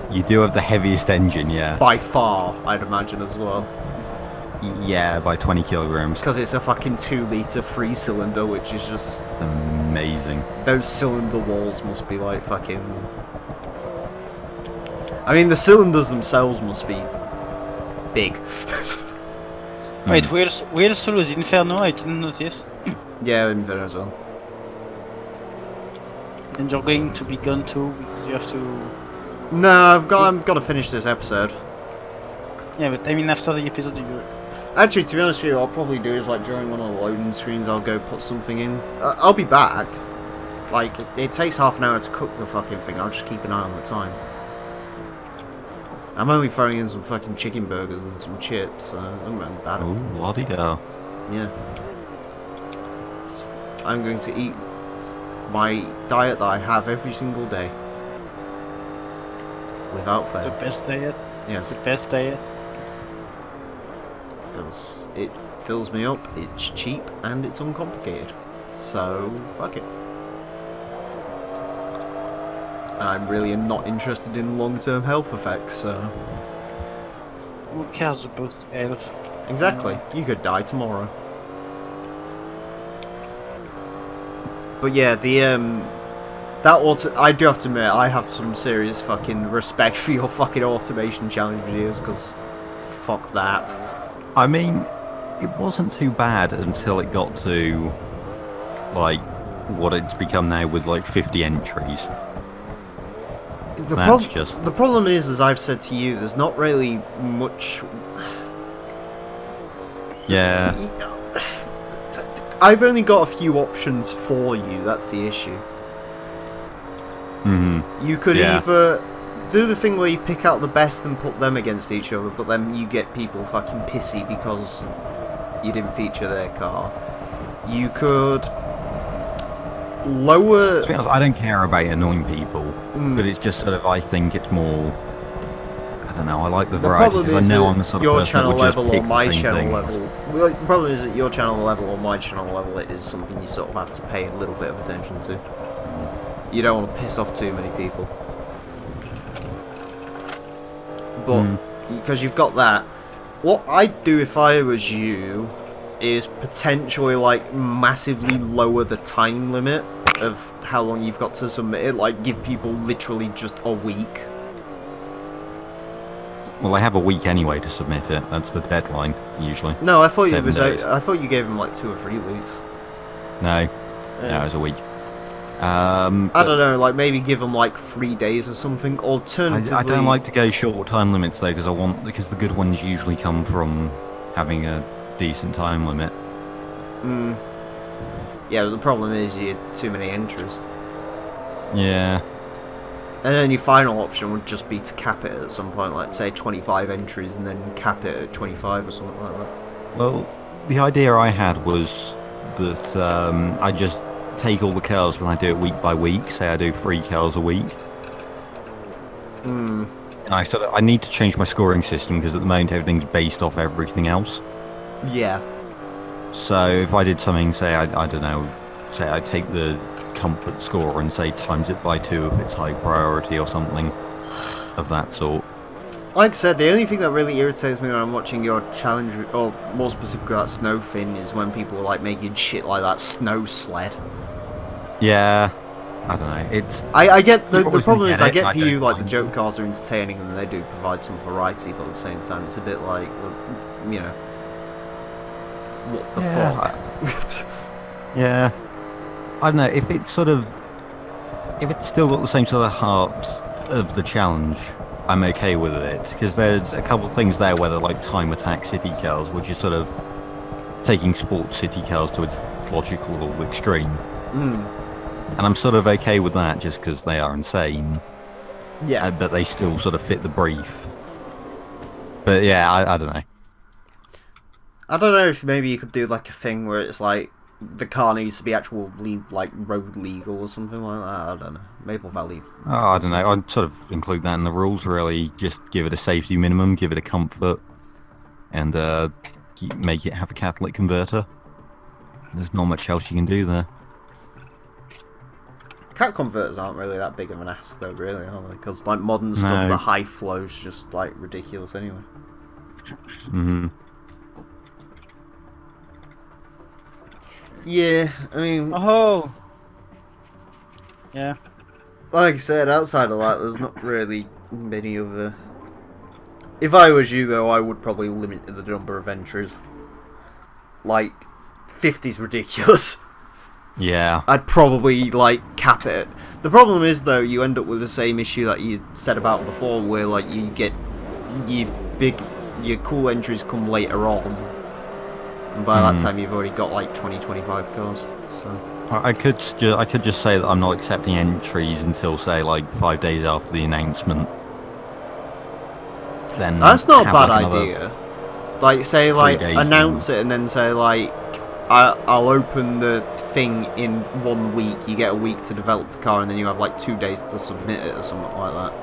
you do have the heaviest engine, yeah. By far, I'd imagine, as well. Yeah, by 20 kilograms. Because it's a fucking 2-litre 3-cylinder, which is just... Amazing. Those cylinder walls must be like fucking... I mean, the cylinders themselves must be big. Wait, where's Solo's Inferno? I didn't notice. Yeah, in there as well. And you're going to be gone too, because you have to... No, I'm got to finish this episode. Yeah, but I mean after the episode you... Actually, to be honest with you, what I'll probably do is, like, during one of the loading screens, I'll go put something in. I'll be back. Like, it takes half an hour to cook the fucking thing, I'll just keep an eye on the time. I'm only throwing in some fucking chicken burgers and some chips, so it doesn't really matter. Ooh, la-di-da. Yeah. I'm going to eat my diet that I have every single day. Without The fail. best diet? Yes. The best diet? Because it fills me up, it's cheap, and it's uncomplicated. So, fuck it. I'm really not interested in long-term health effects, so... Who cares about health? Exactly. You could die tomorrow. But yeah, I do have to admit, I have some serious fucking respect for your fucking automation challenge videos, because fuck that. I mean, it wasn't too bad until it got to, like, what it's become now with, like, 50 entries. The That's problem is, as I've said to you, there's not really much... Yeah. I've only got a few options for you, that's the issue. Mm-hmm. You could Yeah. either do the thing where you pick out the best and put them against each other, but then you get people fucking pissy because you didn't feature their car. You could lower. To be honest, I don't care about annoying people, but it's just sort of, I think it's more, I don't know, I like the variety, problem because I is know that I'm the sort of your person that channel would just level pick or my the same channel things. level. Well, the problem is that your channel level or my channel level it is something you sort of have to pay a little bit of attention to. You don't want to piss off too many people. But because you've got that, what I'd do if I was you is potentially like massively lower the time limit of how long you've got to submit it. Like give people literally just a week. Well, they have a week anyway to submit it. That's the deadline, usually. No, I thought 7 days. I thought you gave them like 2 or 3 weeks. No, Yeah. it was a week. I don't know, like maybe give them like 3 days or something. Alternatively, I don't like to go short time limits though, because the good ones usually come from having a decent time limit. Yeah, but the problem is you had too many entries. Yeah. And then your final option would just be to cap it at some point, like say 25 entries and then cap it at 25 or something like that. Well, the idea I had was that I just take all the cars when I do it week by week. Say I do 3 cars a week. And I need to change my scoring system because at the moment everything's based off everything else. Yeah. So if I did something, say I don't know, say I take the comfort score and say times it by 2 if it's high priority or something of that sort. Like I said, the only thing that really irritates me when I'm watching your challenge, or more specifically that snow fin, is when people are like making shit like that snow sled. Yeah, I don't know. It's I get the You're always problem gonna is get I it, get I for you don't like the mind joke it. cars are entertaining and they do provide some variety, but at the same time it's a bit like, well, you know, what the fuck? Yeah. I don't know, if it's still got the same sort of heart of the challenge, I'm okay with it. Because there's a couple of things there where they're like time attack city cars, which is sort of taking sports city cars to its logical extreme. And I'm sort of okay with that just because they are insane. Yeah. But they still sort of fit the brief. But yeah, I don't know. I don't know if maybe you could do like a thing where it's like the car needs to be actual like road legal or something like that. I don't know. Maple Valley. Oh, I don't know. I'd sort of include that in the rules, really. Just give it a safety minimum, give it a comfort, and make it have a catalytic converter. There's not much else you can do there. Cat converters aren't really that big of an ass though, really, are they? Because like modern stuff, No. the high flow's just like ridiculous anyway. Yeah, I mean, Oh. Yeah. like I said, outside of that, there's not really many other. If I was you, though, I would probably limit the number of entries. Like, 50's ridiculous. Yeah. I'd probably, like, cap it. The problem is, though, you end up with the same issue that you said about before, where, like, you get your cool entries come later on. And by that time, you've already got, like, 20-25 cars, so... I could just say that I'm not accepting entries until, say, like 5 days after the announcement. Then That's not a have, bad like, another idea. Like, say, 3 like, days announce it and then say, like, I'll open the thing in 1 week, you get a week to develop the car, and then you have, like, 2 days to submit it or something like that.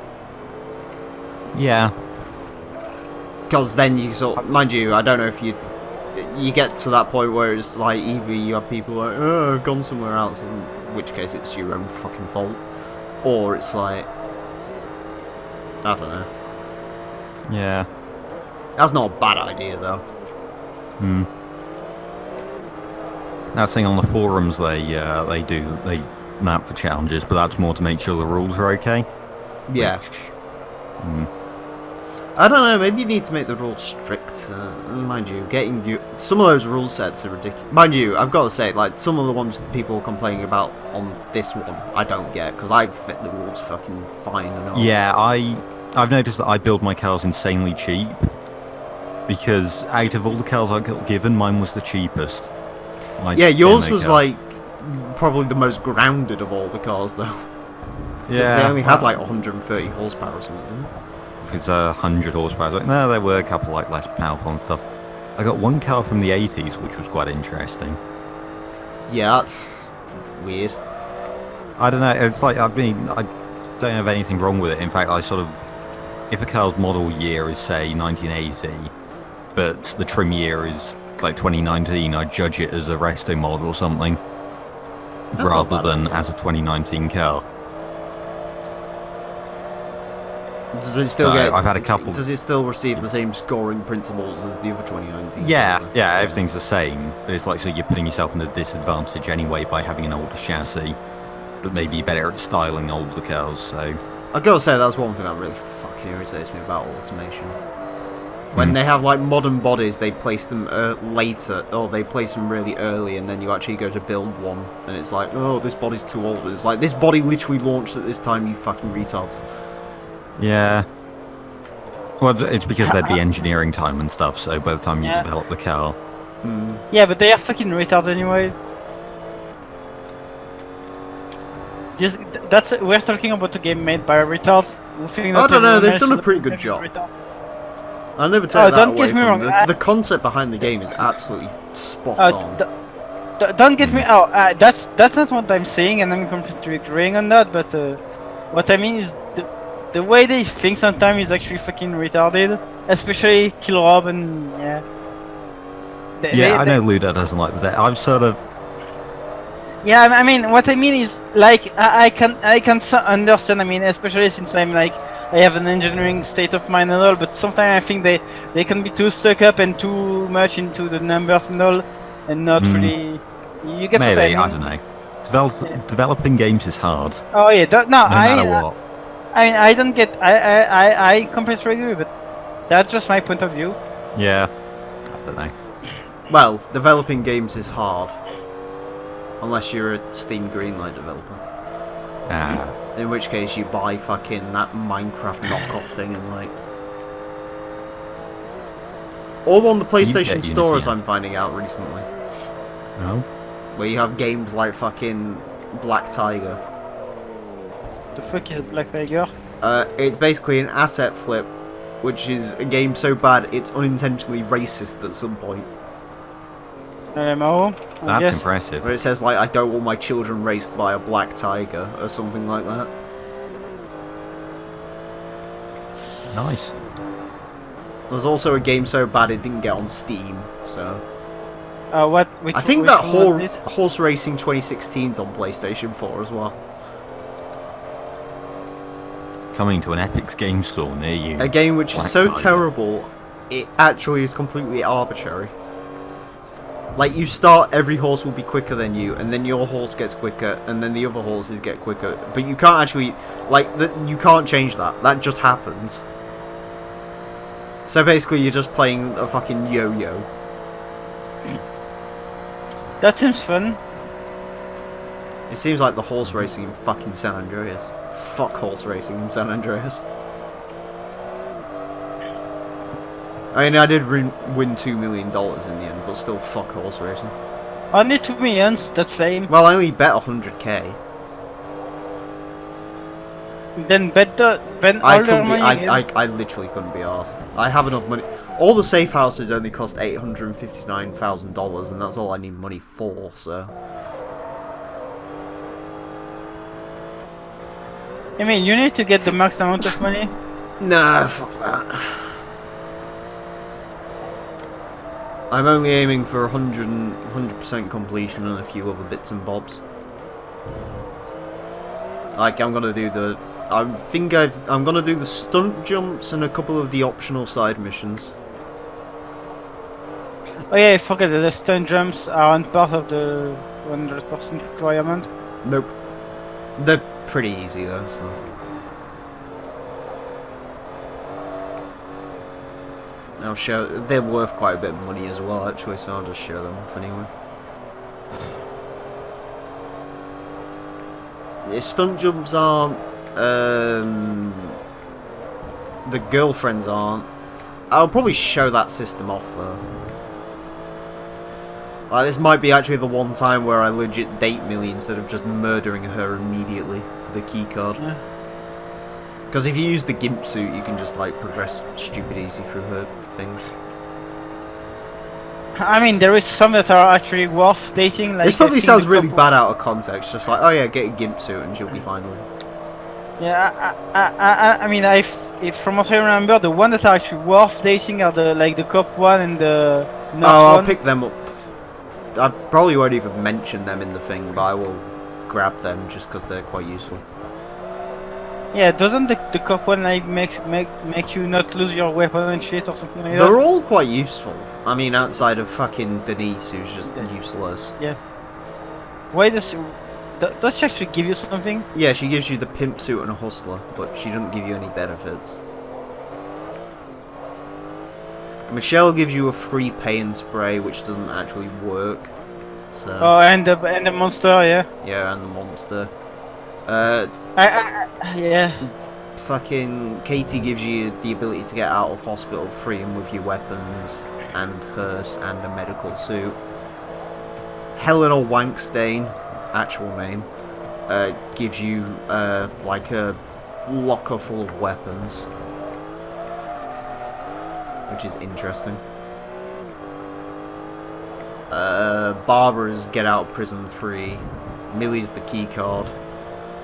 Yeah. Because then you sort of, mind you, I don't know if you get to that point where it's like either you have people like, oh, I've gone somewhere else, in which case it's your own fucking fault, or it's like, I don't know. Yeah. That's not a bad idea though. That thing on the forums, they map for challenges, but that's more to make sure the rules are okay. Yeah. Which, I don't know, maybe you need to make the rules strict. Mind you, some of those rule sets are ridiculous. Mind you, I've got to say, like, some of the ones people are complaining about on this one, I don't get, because I fit the rules fucking fine and all. Yeah, I've noticed that I build my cars insanely cheap, because out of all the cars I got given, mine was the cheapest. Yeah, yours demo was, car. like, probably the most grounded of all the cars, though. Yeah, They only had, like, 130 horsepower or something, didn't they? It's 100 horsepower. Like, no, there were a couple like less powerful and stuff. I got one car from the 80s, which was quite interesting. Yeah, that's weird. I don't know. It's like, I mean, I don't have anything wrong with it. In fact, I sort of, if a car's model year is say 1980, but the trim year is like 2019, I judge it as a resto mod or something, That's rather not bad. than as a 2019 car. Does it still So, get? I've had a couple- Does it still receive the same scoring principles as the other 2019? Yeah, yeah, everything's the same. But it's like, so you're putting yourself in a disadvantage anyway by having an older chassis, but maybe you're better at styling older cars. So I gotta say that's one thing that really fucking irritates me about automation. When they have like modern bodies, they place them later, or they place them really early, and then you actually go to build one, and it's like, oh, this body's too old. It's like, this body literally launched at this time, you fucking retards. yeah. Well, it's because there'd be engineering time and stuff. So by the time you Yeah. develop the car, Yeah, but they are fucking retards anyway. We're talking about a game made by retards. Who think I that don't know, everyone they've else done a is pretty good fucking job. retard. I'll never Oh, take that don't away get me from wrong, them. The concept behind the game is absolutely spot on. Don't get me. That's not what I'm saying, and I'm completely agreeing on that. But what I mean is the way they think sometimes is actually fucking retarded, especially Kill Rob and yeah. I know Luda doesn't like that. I'm sort of, Yeah, I mean, what I mean is, like, I can understand. I mean, especially since I'm like, I have an engineering state of mind and all. But sometimes I think they can be too stuck up and too much into the numbers and all, and not really. You get what I maybe, mean? I don't know. Developing games is hard, Oh yeah, no, no I matter mean, what. I mean, I don't get. I completely agree, but that's just my point of view. Yeah, I don't know. Well, developing games is hard. Unless you're a Steam Greenlight developer. Ah, In which case you buy fucking that Minecraft knockoff thing and like... All on the PlayStation get Store, as Unity, I'm finding out recently. no. Where you have games like fucking Black Tiger. The fuck is a Black Tiger? It's basically an asset flip, which is a game so bad it's unintentionally racist at some point. MMO. I That's guess. impressive. Where it says like, I don't want my children raced by a black tiger, or something like that. Nice. There's also a game so bad it didn't get on Steam, so... What? Which, I think which that one was it? Horse Racing 2016's on PlayStation 4 as well. Coming to an Epic's game store near you. A game which Black is so Tiger. terrible, it actually is completely arbitrary. Like, you start, every horse will be quicker than you, and then your horse gets quicker, and then the other horses get quicker. But you can't actually, like, you can't change that. That just happens. So basically, you're just playing a fucking yo-yo. That seems fun. It seems like the horse racing in fucking San Andreas. Fuck horse racing in San Andreas. I mean, I did win $2 million in the end, but still, fuck horse racing. Only 2 millions. That's same. Well, I only bet 100k. Then bet I all the couldn't be, money. I literally couldn't be asked. I have enough money. All the safe houses only cost $859,000, and that's all I need money for. So I mean, you need to get the max amount of money. nah, fuck that. I'm only aiming for 100% completion and a few other bits and bobs. Like, I'm gonna do the... I'm gonna do the stunt jumps and a couple of the optional side missions. Oh yeah, I forgot that the stun jumps aren't part of the 100% requirement. Nope. They're pretty easy though, so... I'll show... They're worth quite a bit of money as well, actually, so I'll just show them off anyway. The stunt jumps aren't... the girlfriends aren't. I'll probably show that system off though. Like, this might be actually the one time where I legit date Millie instead of just murdering her immediately for the keycard. Yeah. Because if you use the gimp suit, you can just like progress stupid easy through her things. I mean, there is some that are actually worth dating. Like This probably I think sounds the really couple- bad out of context. Just like, oh yeah, get a gimp suit and she'll be fine with it. Yeah, I mean, if from what I remember, the one that are actually worth dating are the cop one and the nurse Oh, I'll one. pick them up. I probably won't even mention them in the thing, but I will grab them just because they're quite useful. Yeah, doesn't the cop one like make you not lose your weapon and shit or something like They're that? all quite useful. I mean, outside of fucking Denise, who's just useless. Why does she actually give you something? Yeah, she gives you the pimp suit and a hustler, but she doesn't give you any benefits. Michelle gives you a free paint spray, which doesn't actually work. So Oh, and the monster, yeah. yeah, and the monster. Yeah. Fucking Katie gives you the ability to get out of hospital free and with your weapons and hearse and a medical suit. Helena Wankstain, actual name, gives you like a locker full of weapons, which is interesting. Barbara's get out of prison free. Millie's the key card,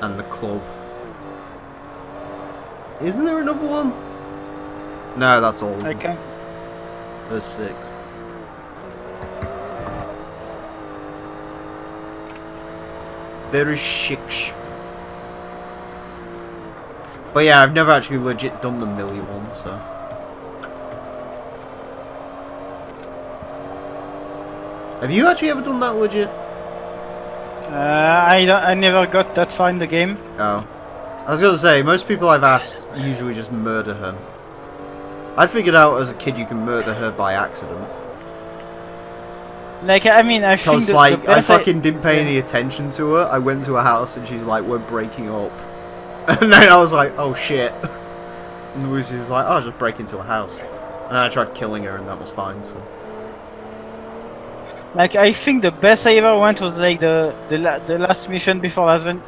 and the club. Isn't there another one? No, that's all. I can't. There's 6. There is 6. But yeah, I've never actually legit done the Millie one, so. Have you actually ever done that legit? I never got that far in the game. Oh. I was gonna say, most people I've asked usually just murder her. I figured out as a kid you can murder her by accident. Like, I mean, I think Because, like, the I best fucking didn't pay any attention to her. I went to her house and she's like, we're breaking up. And then I was like, oh shit. And Lucy was like, oh, I'll just break into a house. And I tried killing her and that was fine, so. Like, I think the best I ever went was like the last mission before San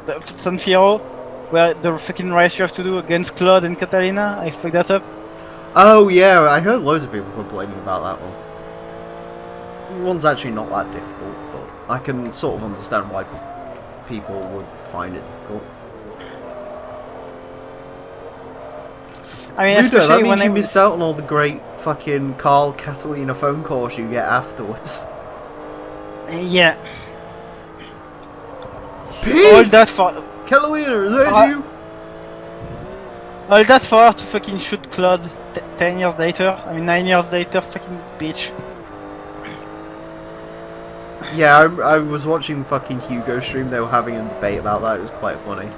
Fierro, where the freaking race you have to do against Claude and Catalina. I fucked that up. Oh yeah, I heard loads of people complaining about that one. One's actually not that difficult, but I can sort of understand why people would find it difficult. I mean, Ludo, that especially means when you I missed out on all the great fucking Carl Catalina phone calls you get afterwards. Yeah. Pete! All that for Catalina, is that you? all that for to fucking shoot Claude 10 years later. I mean, 9 years later, fucking bitch. Yeah, I was watching the fucking Hugo stream, they were having a debate about that, it was quite funny.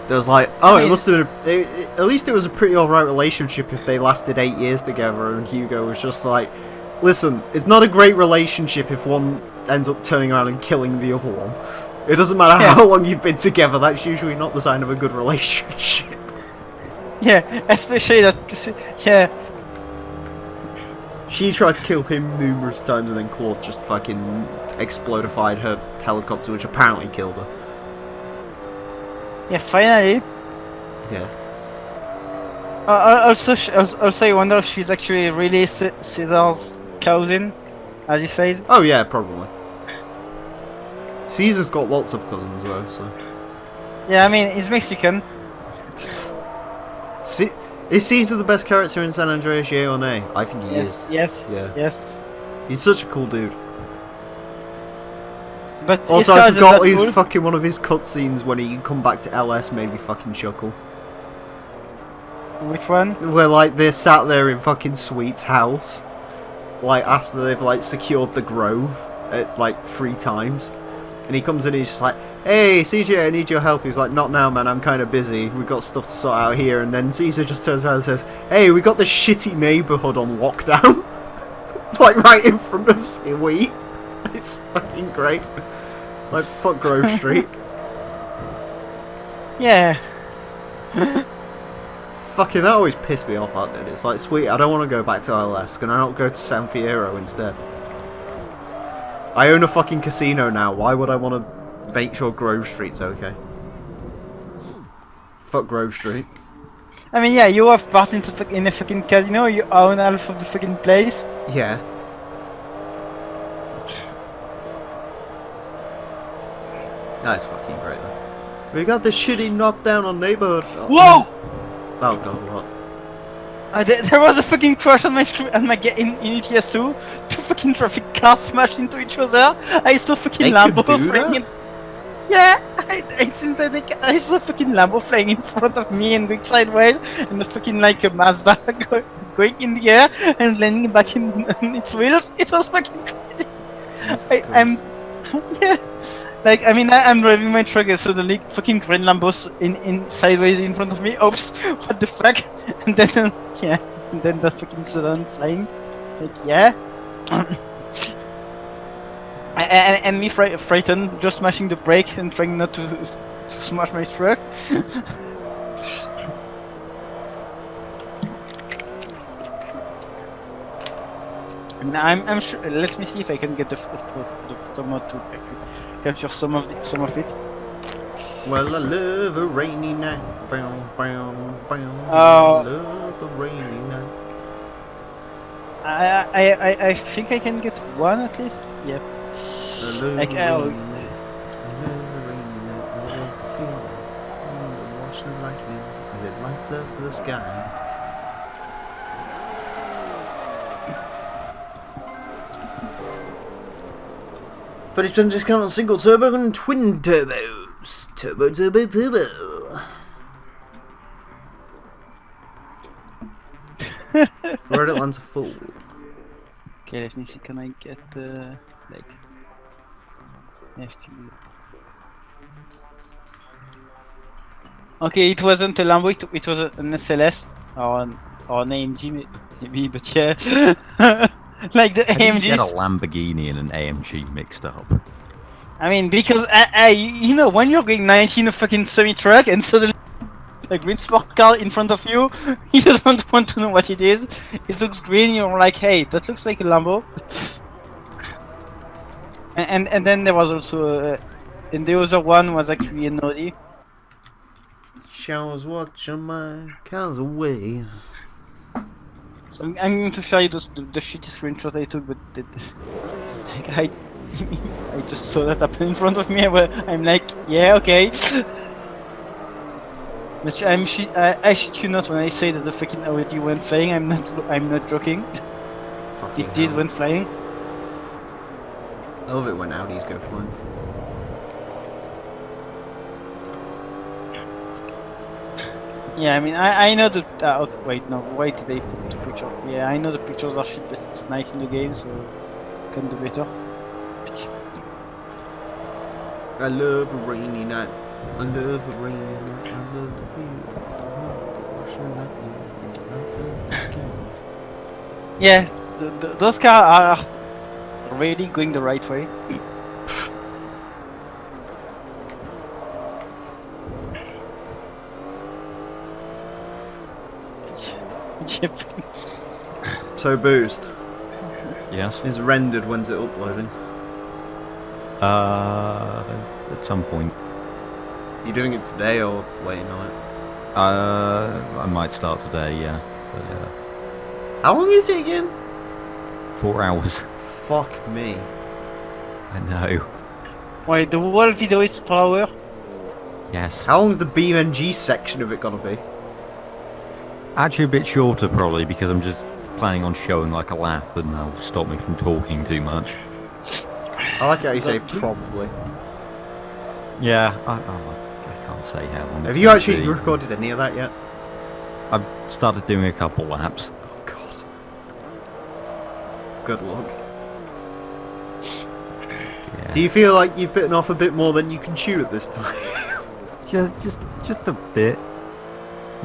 There was like, oh, I mean, it must have been, at least it was a pretty alright relationship if they lasted 8 years together, and Hugo was just like, listen, it's not a great relationship if one ends up turning around and killing the other one. It doesn't matter how long you've been together, that's usually not the sign of a good relationship. Yeah, especially that. Yeah. She tried to kill him numerous times and then Claude just fucking explodified her helicopter, which apparently killed her. Yeah, finally. Yeah. Also, I wonder if she's actually really Caesar's cousin, as he says. Oh yeah, probably. Caesar's got lots of cousins though, so. Yeah, I mean, he's Mexican. Is Caesar the best character in San Andreas, yay or nay? I think he Yes, is. yes, Yeah. yes. He's such a cool dude. But Also, his I cousin forgot that his cool. fucking one of his cutscenes when he come back to LS made me fucking chuckle. Which one? Where like they're sat there in fucking Sweet's house, like after they've like secured the Grove at like 3 times, and he comes in and he's just like, "Hey CJ, I need your help." He's like, "Not now, man. I'm kind of busy. We've got stuff to sort out here." And then Caesar just turns around and says, "Hey, we got this shitty neighborhood on lockdown, like right in front of Sweet." It's fucking great. Like fuck Grove Street. Yeah. Fucking that always pissed me off, that did. It's like, sweet, I don't want to go back to LS. Can I not go to San Fierro instead? I own a fucking casino now. Why would I want to make sure Grove Street's okay? Fuck Grove Street. I mean, yeah, you have part in a fucking casino. You own half of the fucking place. Yeah. That's fucking great though. We got the shitty knockdown on neighborhood. Oh, Whoa! Oh god, what? There was a fucking crash on my screen in ETS2. Two fucking traffic cars smashed into each other. I saw fucking They Lambo could do flying that? in. Yeah, I saw fucking Lambo flying in front of me and going sideways, and the fucking like a Mazda going in the air and landing back in on its wheels. It was fucking crazy. Jesus I'm Christ. yeah. Like I mean, I'm driving my truck and suddenly fucking green Lambos in sideways in front of me. Oops, what the fuck? And then yeah, and then the fucking sudden flying. Like yeah. And me frightened, just smashing the brake and trying not to smash my truck. And I'm sure. Let me see if I can get the photo mode to actually capture some of it. Well, I love a rainy night. Bow, bow, bow. Oh. I love the rainy night. I think I can get one at least. Yep. I love Like the rainy night. I love the rainy night. I love the feeling. The washing lightning as it lights up the sky. But it's been discount on single turbo and twin turbos. Turbo, turbo, turbo. We're at Atlanta full. Okay, let me see. Can I get like FE? Okay, it wasn't a Lambo. It was an SLS or an AMG maybe, but yeah. Like the How do you AMG. get a Lamborghini and an AMG mixed up? I mean, because you know, when you're going 90 in a fucking semi-truck and suddenly a green sport car in front of you, you don't want to know what it is. It looks green, you're like, hey, that looks like a Lambo. and then there was also, and the other one was actually an Audi. Showers watching my cars away. So I'm going to show you the shitty screenshot I took, but like I just saw that happen in front of me. I'm like, yeah, okay. But I shit you not when I say that the fucking Audi went flying. I'm not joking. Fucking It did hell. went flying. I love it when Audis go flying. Yeah, I mean, I know that. Okay, wait, no, why did they put the picture? Yeah, I know the pictures are shit, but it's nice in the game, so can do better. I love a rainy night. I love a rainy night. I love the feel. The washing lightning. Lights up the sky. Yeah, those cars are really going the right way. Yep. So Boost Yes. is rendered. When's it uploading? At some point. You doing it today or waiting on it? I might start today, yeah. But, How long is it again? 4 hours. Fuck me. I know. Wait, the whole video is 4 hours? Yes. How long's the BeamNG section of it gonna be? Actually a bit shorter probably because I'm just planning on showing like a lap and that'll stop me from talking too much. I like how you say That too? probably. Yeah, I can't say how long. Have it's you gonna actually be. recorded any of that yet? I've started doing a couple laps. Oh god. Good luck. Yeah. Do you feel like you've bitten off a bit more than you can chew at this time? just a bit,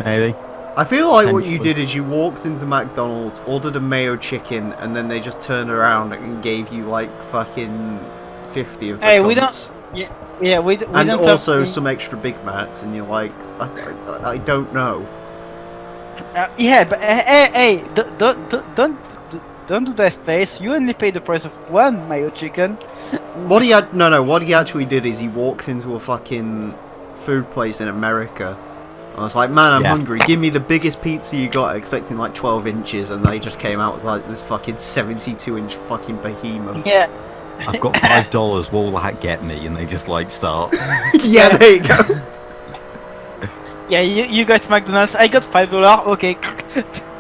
maybe. I feel like what you Potentially. did is you walked into McDonald's, ordered a mayo chicken, and then they just turned around and gave you like fucking 50 of the Hey, we cunts. Yeah, we And don't also have, some extra Big Macs, and you're like, I don't know. yeah, but hey, don't do that face. You only paid the price of one mayo chicken. What he actually did is he walked into a fucking food place in America. I was like, man, I'm Yeah. hungry. Give me the biggest pizza you got, expecting like 12 inches, and they just came out with like this fucking 72-inch fucking behemoth. Yeah, I've got $5. What will that get me? And they just like start. Yeah, there you go. Yeah, you got McDonald's. I got $5. Okay.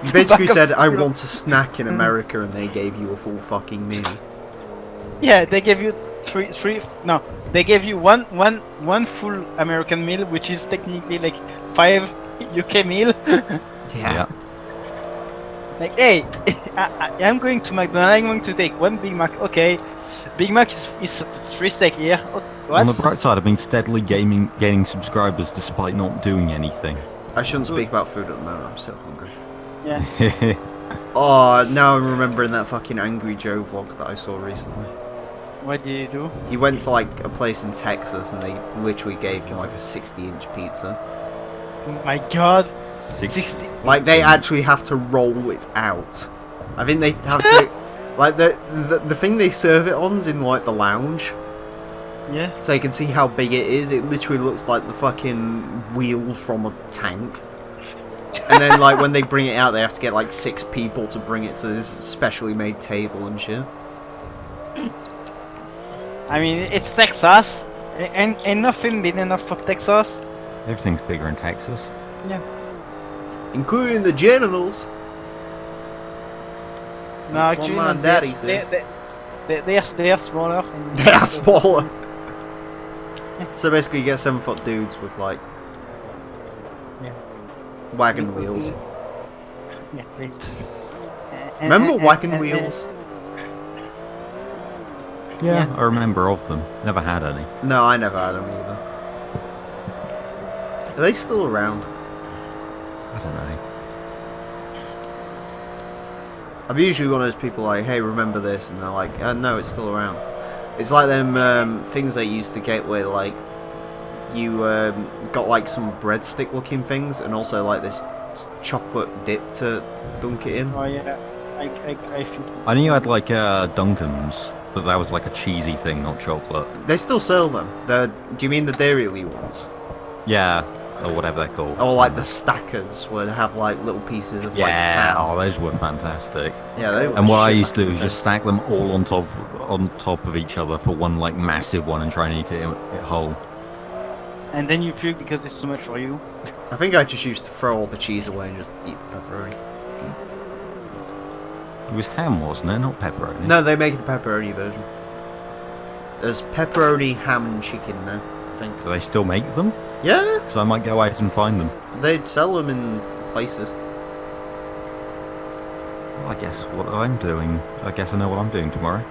You basically Bag of said, I cereal. want a snack in America, and they gave you a full fucking meal. Yeah, they gave you no, they gave you one full American meal, which is technically like 5 UK meal. Yeah. Like, hey, I'm going to McDonald's. I'm going to take one Big Mac. Okay, Big Mac is 3 steak here. Oh, On the what? bright side, I've been steadily gaining subscribers despite not doing anything. I shouldn't speak about food at the moment, I'm still hungry. Yeah. Oh, now I'm remembering that fucking Angry Joe vlog that I saw recently. What did you do? He went to like a place in Texas and they literally gave him like a 60-inch pizza. Oh my God. 60. Like they actually have to roll it out. I think they have to, like the thing they serve it on's in like the lounge, Yeah. so you can see how big it is. It literally looks like the fucking wheel from a tank. And then like when they bring it out, they have to get like 6 people to bring it to this specially made table and shit. I mean, it's Texas, and nothing big enough for Texas. Everything's bigger in Texas. Yeah. Including the genitals. No, actually, my no, daddy they are smaller. and- They are smaller. So basically you get 7-foot dudes with like Yeah. wagon wheels. Yeah, please. Remember wagon wheels? Yeah, I remember of them. Never had any. No, I never had them either. Are they still around? I don't know. I'm usually one of those people like, hey, remember this? And they're like, no, it's still around. It's like them things they used to get where like you got like some breadstick looking things and also like this chocolate dip to dunk it in. Oh yeah, I think. I knew you had like Dunkin's, but that was like a cheesy thing, not chocolate. They still sell them. Do you mean the Dairy ones? Yeah, or whatever they're called. Or like the stackers where they have like little pieces of like Yeah, ham. oh, those were fantastic. Yeah, they were And what I shit used to do back in was the just stack them all on top of each other for one like massive one and try and eat it whole. And then you puke because it's too much for you. day. I think I just used to throw all the cheese away and just eat the pepperoni. It was ham, wasn't it? Not pepperoni. No, they make the pepperoni version. There's pepperoni, ham, and chicken now, I think. Do they still make them? Yeah, Because I might go out and find them. they sell them in places. Well, I guess what I'm doing. I guess I know what I'm doing tomorrow.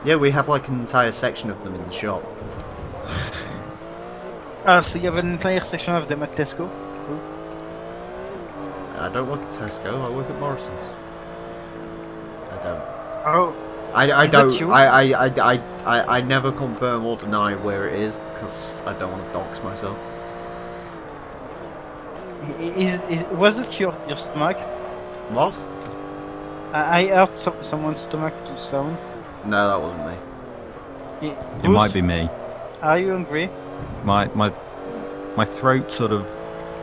Yeah, we have like an entire section of them in the shop. So you have an entire section of them at Tesco. Cool. I don't work at Tesco, I work at Morrison's. I don't. Oh, I Is that don't. you? I never confirm or deny where it is because I don't want to dox myself. was it your stomach? What? I heard someone's stomach to sound. No, that wasn't me. It might be me. Are you hungry? My throat sort of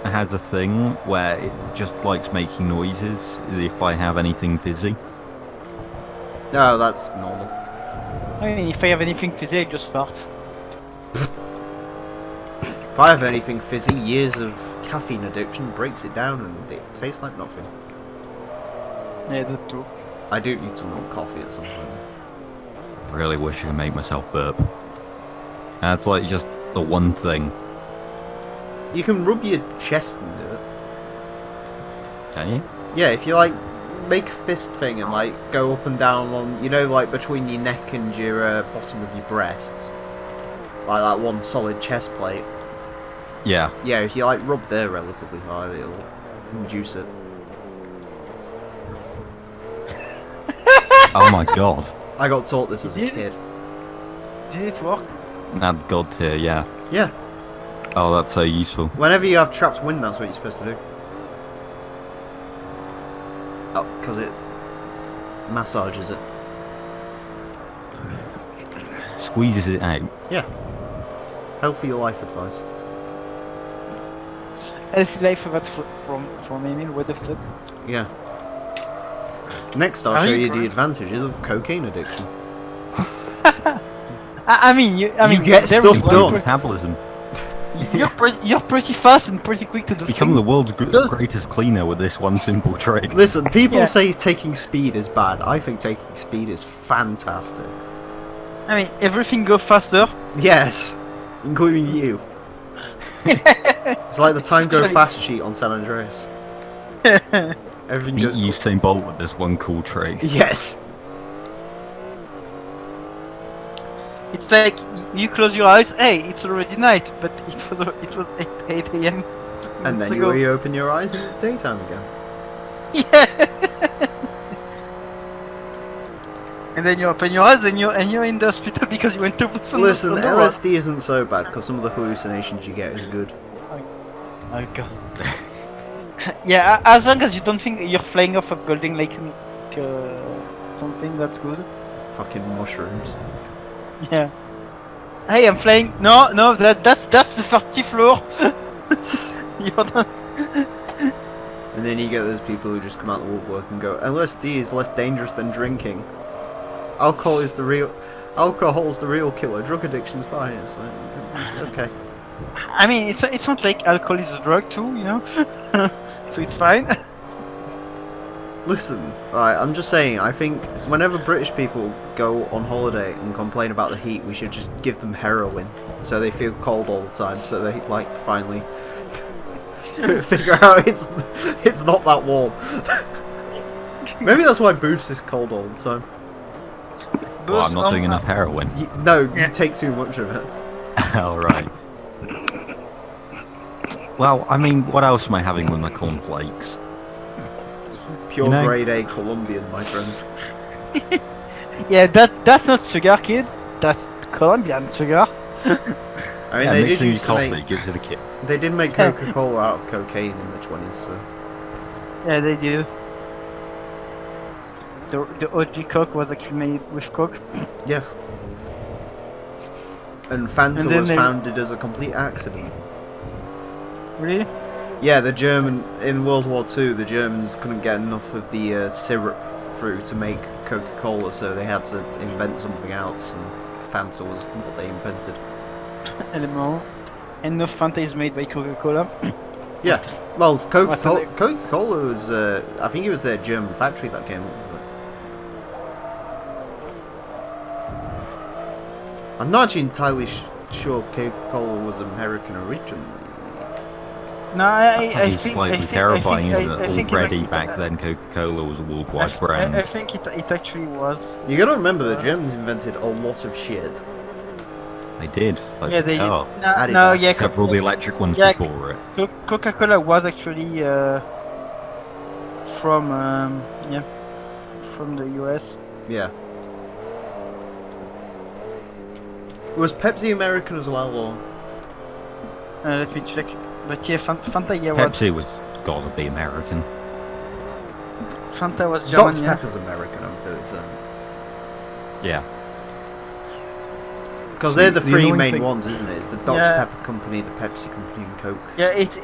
has a thing where it just likes making noises if I have anything fizzy. No, that's normal. I mean, if I have anything fizzy, I just fart. If I have anything fizzy, years of caffeine addiction breaks it down and it tastes like nothing. Yeah, that too. I do need some more coffee at some point. Really wish I could make myself burp. That's like just the one thing. You can rub your chest and do it. Can you? Yeah, if you like make a fist thing and like go up and down on, you know, like between your neck and your bottom of your breasts, like that one solid chest plate. Yeah. Yeah, if you like rub there relatively hard, it'll induce it. Oh my god. I got taught this as a Did- kid. Did it work? Add god tier, yeah. Yeah, Oh, that's so useful. whenever you have trapped wind, that's what you're supposed to do. Oh, because it massages it. Squeezes it out. Yeah. Healthy life advice. Healthy life of that from Emile, what the fuck? Yeah. Next, I'll Are show you you the drunk? advantages of cocaine addiction. I mean, you get there stuff is done. Metabolism. You're pretty fast and pretty quick to the Become thing. the world's Does- greatest cleaner with this one simple trick. Listen, people Yeah. say taking speed is bad. I think taking speed is fantastic. I mean, everything goes faster. Yes, including you. It's like the time go Especially- fast sheet on San Andreas. Everything Meet goes. Usain Bolt with this one cool trick. Yes. It's like you close your eyes. Hey, it's already night, but it was 8 a.m. And then ago. you open your eyes and it's daytime again. Yeah. And then you open your eyes and you're in the hospital because you went to Forza Listen, Motorsport. LSD isn't so bad because some of the hallucinations you get is good. Oh god. Yeah, as long as you don't think you're flying off a building like something, that's good. Fucking mushrooms. Yeah. Hey, I'm flying. No, that's the 30th floor. You're not. And then you get those people who just come out the woodwork and go, LSD is less dangerous than drinking. Alcohol's the real killer. Drug addiction's fine. It's like, okay. I mean, it's not like alcohol is a drug too, you know. So it's fine. Listen, alright, I'm just saying, I think whenever British people go on holiday and complain about the heat, we should just give them heroin. So they feel cold all the time, so they, like, finally figure out it's not that warm. Maybe that's why Boost is cold all the time. Well, I'm not doing enough heroin. No, Yeah. you take too much of it. Alright. Well, I mean, what else am I having with my cornflakes? Pure You know- grade A Colombian, my friend. Yeah, that's not sugar, kid. That's Colombian sugar. I mean, Yeah, they did mixing used to coffee make, gives it a kick. they did make Coca-Cola out of cocaine in the 20s, so... Yeah, they do. The OG Coke was actually made with Coke. Yes. And Fanta And then was they- founded as a complete accident. Really? Yeah, in World War II, the Germans couldn't get enough of the syrup through to make Coca-Cola, so they had to invent something else, and Fanta was what they invented. Anymore. And no Fanta is made by Coca-Cola. Yes. Well, What Coca-Cola, are they- Coca-Cola was, I think it was their German factory that came up with it. I'm not actually entirely sure Coca-Cola was American originally. No, I It's think slightly I think, terrifying, I isn't think, I it? think Already it, back then, Coca-Cola was a worldwide brand. I think it actually was. You gotta remember, the Germans invented a lot of shit. They did. Like Yeah, the they. car. No, Adidas. yeah, Except for all the electric ones yeah, before it. Coca-Cola was actually from from the US. Yeah. Was Pepsi American as well, or...? Let me check. But yeah, Fanta yeah was Pepsi was gotta be American. Fanta was German. Dr. Yeah. Pepper's American, I'm fairly certain. Yeah. Because they're the The three annoying main thing- ones, isn't it? It's the Dr. Yeah. Pepper Company, the Pepsi Company, and Coke. Yeah, it's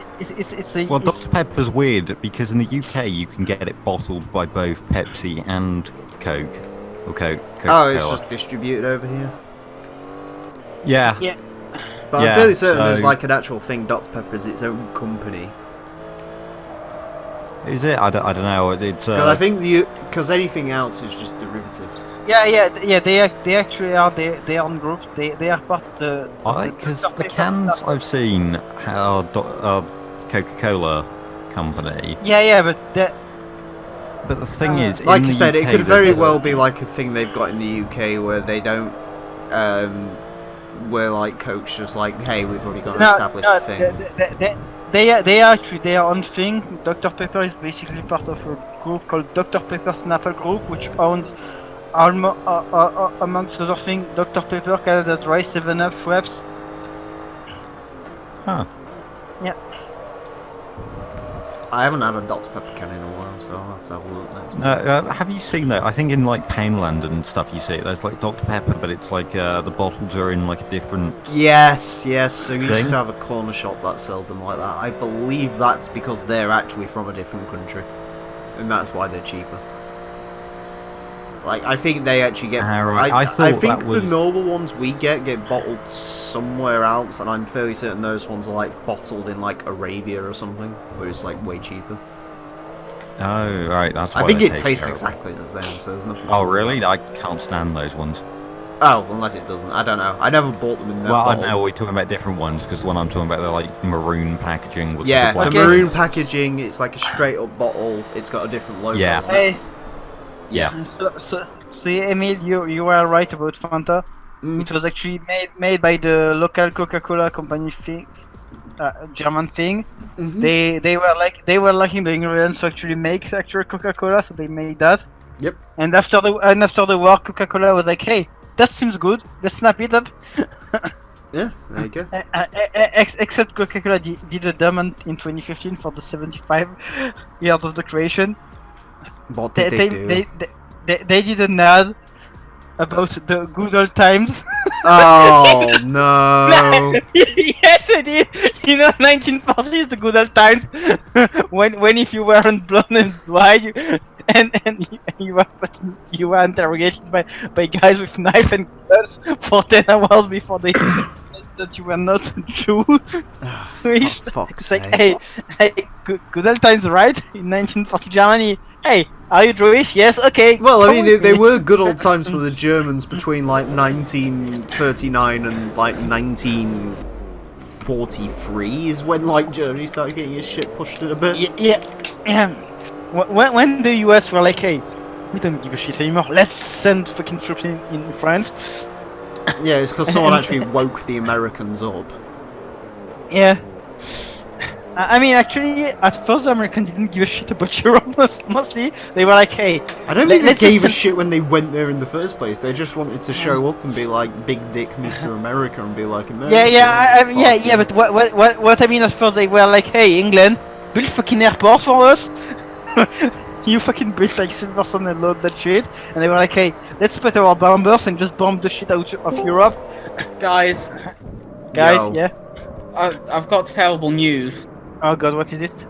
a. Well, it's, Dr. Pepper's weird because in the UK you can get it bottled by both Pepsi and Coke. Or Coca-Cola. Oh, it's just distributed over here. Yeah. Yeah. But Yeah, I'm fairly certain there's so- like an actual thing, Dr. Pepper is its own company. Is it? I don't know. It's Because I think because anything else is just derivative. yeah. They actually are their own group. They are part of the. because Dr. the Pepper cans stuff. I've seen are Coca-Cola company. Yeah, but that. But the thing is, Like in you the said, it UK, could very there's- well be like a thing they've got in the UK where they don't, where like Coke's just like, hey, we've already got an established thing. They are actually their own thing. Dr. Pepper is basically part of a group called Dr. Pepper Snapple Group, which owns, amongst other things, Dr. Pepper, Canada Dry, 7-Up, Schweppes. Huh. Yeah. I haven't had a Dr. Pepper can in a while, so I'll have to have a look next time. Have you seen that? I think in like Painland and stuff you see it. There's like Dr. Pepper, but it's like the bottles are in like a different. Yes. So you used Thing? to have a corner shop that sold them like that. I believe that's because they're actually from a different country, and that's why they're cheaper. Like, I think they actually get. Right. I I thought think that was- the normal ones we get bottled somewhere else, and I'm fairly certain those ones are like bottled in like Arabia or something, where it's like way cheaper. Oh, right. That's why I think they it taste tastes terrible. exactly the same, so there's nothing. Oh, really? I can't stand those ones. Oh, unless it doesn't. I don't know. I never bought them in that. Well, I bottle. know we're talking about different ones because the one I'm talking about, they're like maroon packaging with Yeah, the black. the Okay. maroon packaging. It's like a straight up bottle. It's got a different logo. Yeah. on it. Hey, Yeah. so Emile, you are right about Fanta. Mm. It was actually made by the local Coca-Cola company thing, German thing. Mhm. They were lacking the ingredients to actually make actual Coca-Cola, so they made that. Yep. And after the war, Coca-Cola was like, hey, that seems good. Let's snap it up. Yeah, there you go. Except Coca-Cola did a demo in 2015 for the 75 years of the creation. What did they do? They did an ad about the good old times. Oh no! Yes, they did. You know, 1940s, the good old times, when if you weren't blonde and white, you were interrogated by guys with knife and guns for 10 hours before they that you were not Jew. Wish. Fuck's It's like, sake. hey, good old times, right? In 1940 Germany. Hey, are you Jewish? Yes. Okay. Well, I come mean, with they me. were good old times for the Germans between like 1939 and like 1943 is when like Germany started getting his shit pushed in a bit. Yeah. When the US were like, hey, we don't give a shit anymore. Let's send fucking troops in France. Yeah, it's because someone actually woke the Americans up. Yeah. I mean, actually, at first the Americans didn't give a shit about Europe. Mostly, they were like, "Hey, I don't think they let's just gave a send- shit when they went there in the first place. They just wanted to show up and be like Big Dick Mr. America and be like, America. yeah. But what I mean at first, they were like, "Hey, England, build fucking airport for us." You fucking built like Silverstone and load that shit, and they were like, "Hey, let's put our bombers and just bomb the shit out of Europe." Guys, Guys, Yo. yeah. I've got terrible news. Oh god, what is it?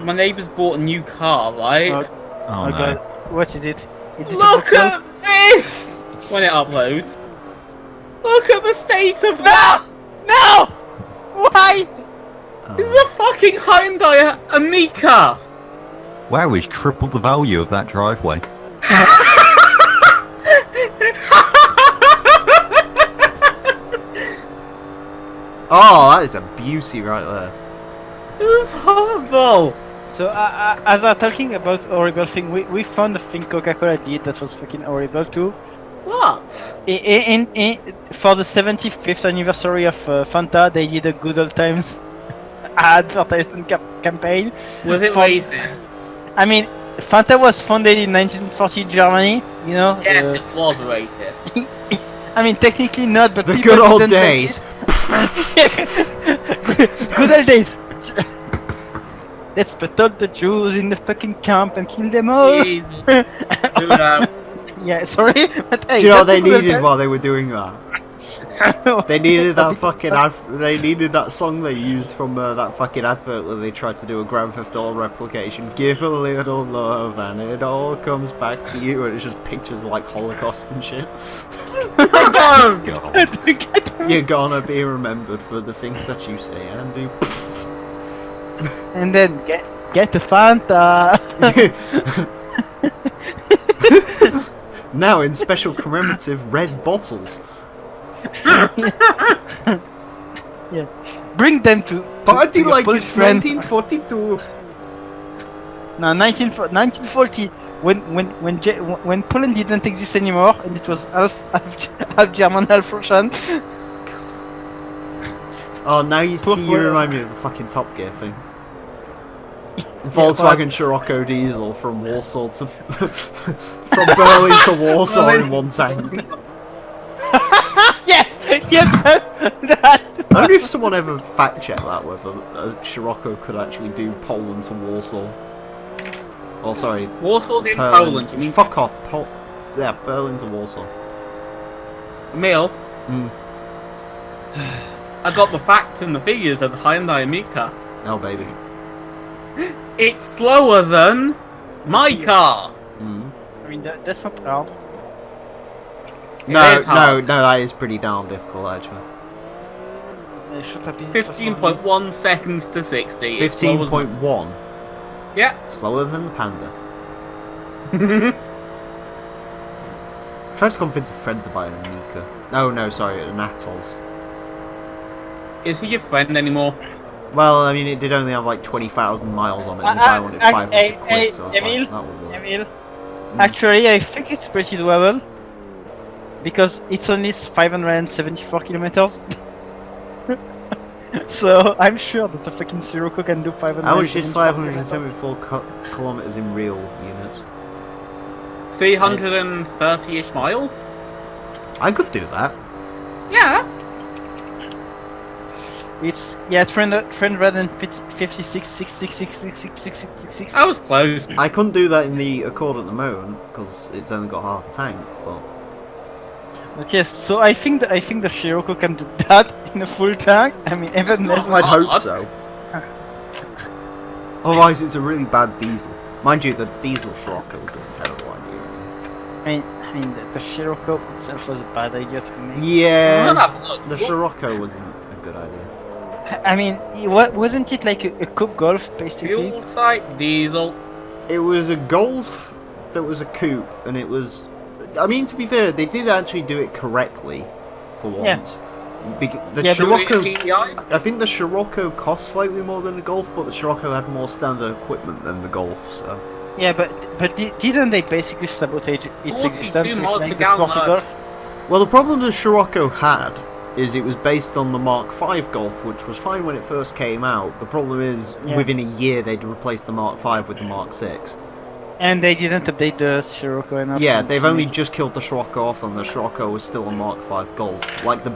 My neighbour's bought a new car, right? Oh, Oh, oh no. god, what is it? Is it a Look Volkswagen? at this! When it uploads. Look at the state of No! No! Why? This is a fucking Hyundai Amica! Wow, he's tripled the value of that driveway. Oh, that is a beauty right there. It was horrible! So, as I'm talking about horrible thing, we found a thing Coca-Cola did that was fucking horrible too. What? For the 75th anniversary of Fanta, they did a good old times advertisement campaign. Was it For- racist? I mean, Fanta was founded in 1940 Germany, you know? Yes, it was racist. I mean, technically not, but The people good old didn't like days. it. Good old days. Let's put all the Jews in the fucking camp and kill them all. Jesus. Do that. Yeah, sorry, but hey, Do you know what that's they a good old needed time. while they were doing that? They needed that fucking they needed that song they used from that fucking advert where they tried to do a Grand Theft Auto replication. Give a little love and it all comes back to you, and it's just pictures of like Holocaust and shit. God. You're gonna be remembered for the things that you say and do. And then get the Fanta. Now in special commemorative red bottles. Yeah, bring them to Party your like Polish it's friends. 1942. No, 1940, when Poland didn't exist anymore, and it was half German, half Russian. Oh, now you Poor see, you boy. remind me of the fucking Top Gear thing. Volkswagen Scirocco diesel from Warsaw to from Berlin to Warsaw in one tank. Yes, that. I wonder if someone ever fact checked that, whether a Scirocco could actually do Poland to Warsaw. Oh, sorry, Warsaw's in Poland, you mean? Fuck off, yeah, Berlin to Warsaw. Emile, Mm. I got the facts and the figures of the Hyundai Amica. Oh baby. It's slower than My car! Mm. I mean, that's not hard. No, is hard. no, that is pretty damn difficult actually. It should have been 15.1 seconds to 60. It's slower than- 15.1. Yeah. Slower than the Panda. Tried to convince a friend to buy an Amica. No, sorry, an Atos. Is he your friend anymore? Well, I mean, it did only have like 20,000 miles on it, and the guy wanted 500 quid, so I was Emile, like, that would work. Emile. Actually, I think it's pretty doable. Because it's only 574 kilometers. So I'm sure that the fucking Sirocco can do 500. How much is 574 kilometers in real units? 330-ish miles? I could do that. Yeah. It's 356. I was close. I couldn't do that in the Accord at the moment because it's only got half a tank. But yes, so I think the Scirocco can do that in a full tank. I mean, even less. I'd hope hard. so. Otherwise, it's a really bad diesel. Mind you, the diesel Scirocco was a terrible idea. I mean, the Scirocco itself was a bad idea to me. Yeah, Have a look. the Scirocco wasn't a good idea. I mean, wasn't it like a coupe Golf basically? Fuel type diesel. It was a Golf that was a coupe, and it was. I mean, to be fair, they did actually do it correctly for once. The Scirocco, I think the Scirocco cost slightly more than the Golf, but the Scirocco had more standard equipment than the Golf. So. Yeah, but didn't they basically sabotage its 42 existence with miles like per the Sporty gallon. Golf? Well, the problem the Scirocco had is it was based on the Mark V Golf, which was fine when it first came out. The problem is, within a year, they'd replaced the Mark V with the Mark VI. And they didn't update the Scirocco enough. Yeah, they've only just killed the Scirocco off, and the Scirocco was still a Mark V Golf. Like the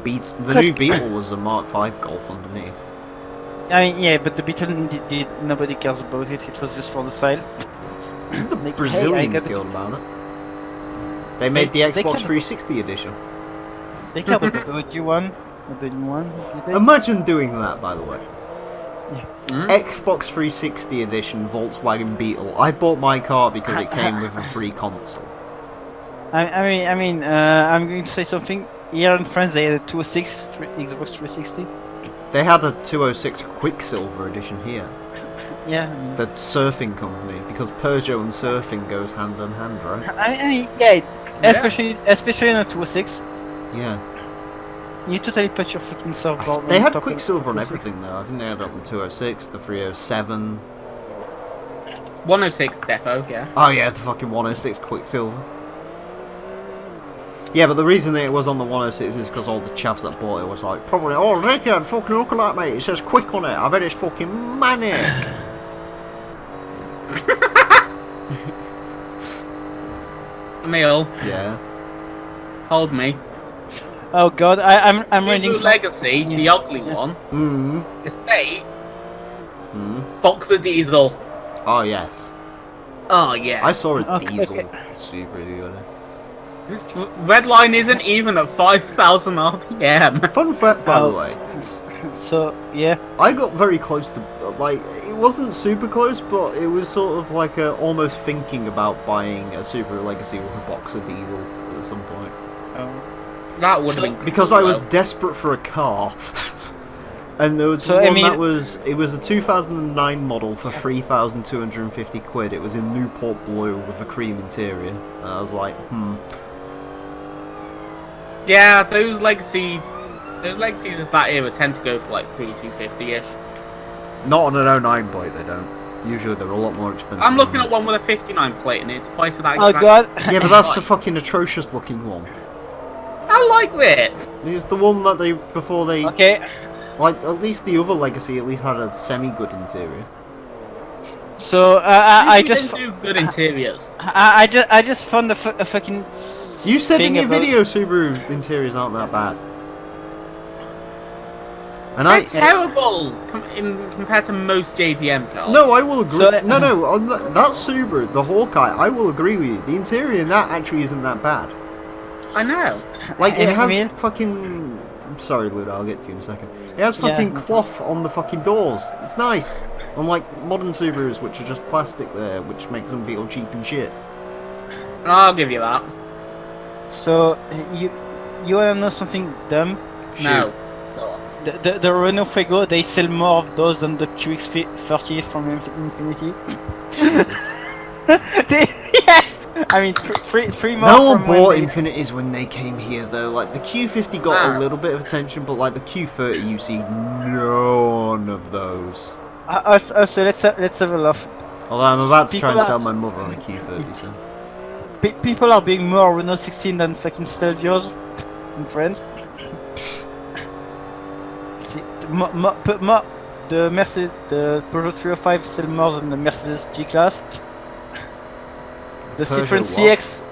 new Beetle was a Mark V Golf underneath. I mean, yeah, but the Beetle nobody cares about it. It was just for the style. The Like, Brazilians hey, cared about it. They made the they Xbox can- 360 edition. They care about the OG one, or the new one. Did they? Imagine doing that, by the way. Hmm? Xbox 360 edition Volkswagen Beetle. I bought my car because it came with a free console. I mean, I'm going to say something. Here in France, they had a 206 Xbox 360. They had a 206 Quicksilver edition here. Yeah. The surfing company, because Peugeot and surfing goes hand in hand, right? I mean, yeah, especially in a 206. Yeah. You totally put your fucking surfboard. They on had top of Quicksilver on 206. everything though. I think they had it on the 206, the 307. 106 defo, yeah. Oh yeah, the fucking 106 Quicksilver. Yeah, but the reason that it was on the 106 is because all the chavs that bought it was like, probably, oh, Rickard, fucking look at that, mate. It says quick on it. I bet it's fucking manic. Emile, Yeah. hold me. Oh god, I'm reading Hebrew some... Legacy, the ugly one. Estate, Boxer Diesel. Oh yes. Oh yeah. I saw a Okay, diesel okay. super the other day. Redline isn't even at 5,000 RPM. Fun fact, by the Oh, way. So, yeah. I got very close to, like, it wasn't super close, but it was sort of like almost thinking about buying a Super Legacy with a Boxer diesel at some point. That would have been Because I was desperate for a car. And there was So, one I mean- that was, it was a 2009 model for 3,250 quid. It was in Newport Blue with a cream interior. And I was like, Yeah, those legacies of that era tend to go for like 3,250-ish. Not on an 09 plate, they don't. Usually they're a lot more expensive. I'm looking at one with a 59 plate and it's twice of that Oh exact god. Yeah, but that's the price. fucking atrocious looking one. I like it! It's the one that they, before they, Okay. like, at least the other Legacy at least had a semi-good interior. So, I Usually just... they do good interiors. I just found a fucking... You said in thing your about- video Subaru interiors aren't that bad. And They're terrible compared to most JDM cars. No, I will agree. So- no, on that Subaru, the Hawkeye, I will agree with you. The interior in that actually isn't that bad. I know. Like, it has Emile? fucking... Sorry, Luda, I'll get to you in a second. It has Yeah, fucking no cloth on the fucking doors. It's nice. Unlike modern Subarus, which are just plastic there, which makes them feel cheap and shit. I'll give you that. So you wanna know something dumb? No. The Renault Fuego, they sell more of those than the QX30 from Infinity. Yes! I mean, three more No one from when bought they- Infinities when they came here, though. Like, the Q50 got a little bit of attention, but like the Q30, you see none of those. Also, let's have a laugh. Although I'm about to try and People sell are- my mother on a Q30, so... People are being more Renault 16 than fucking Stelvios in France. See, the Mercedes, the Peugeot 305 sell more than the Mercedes G-Class. The Citroen Peugeot what? CX,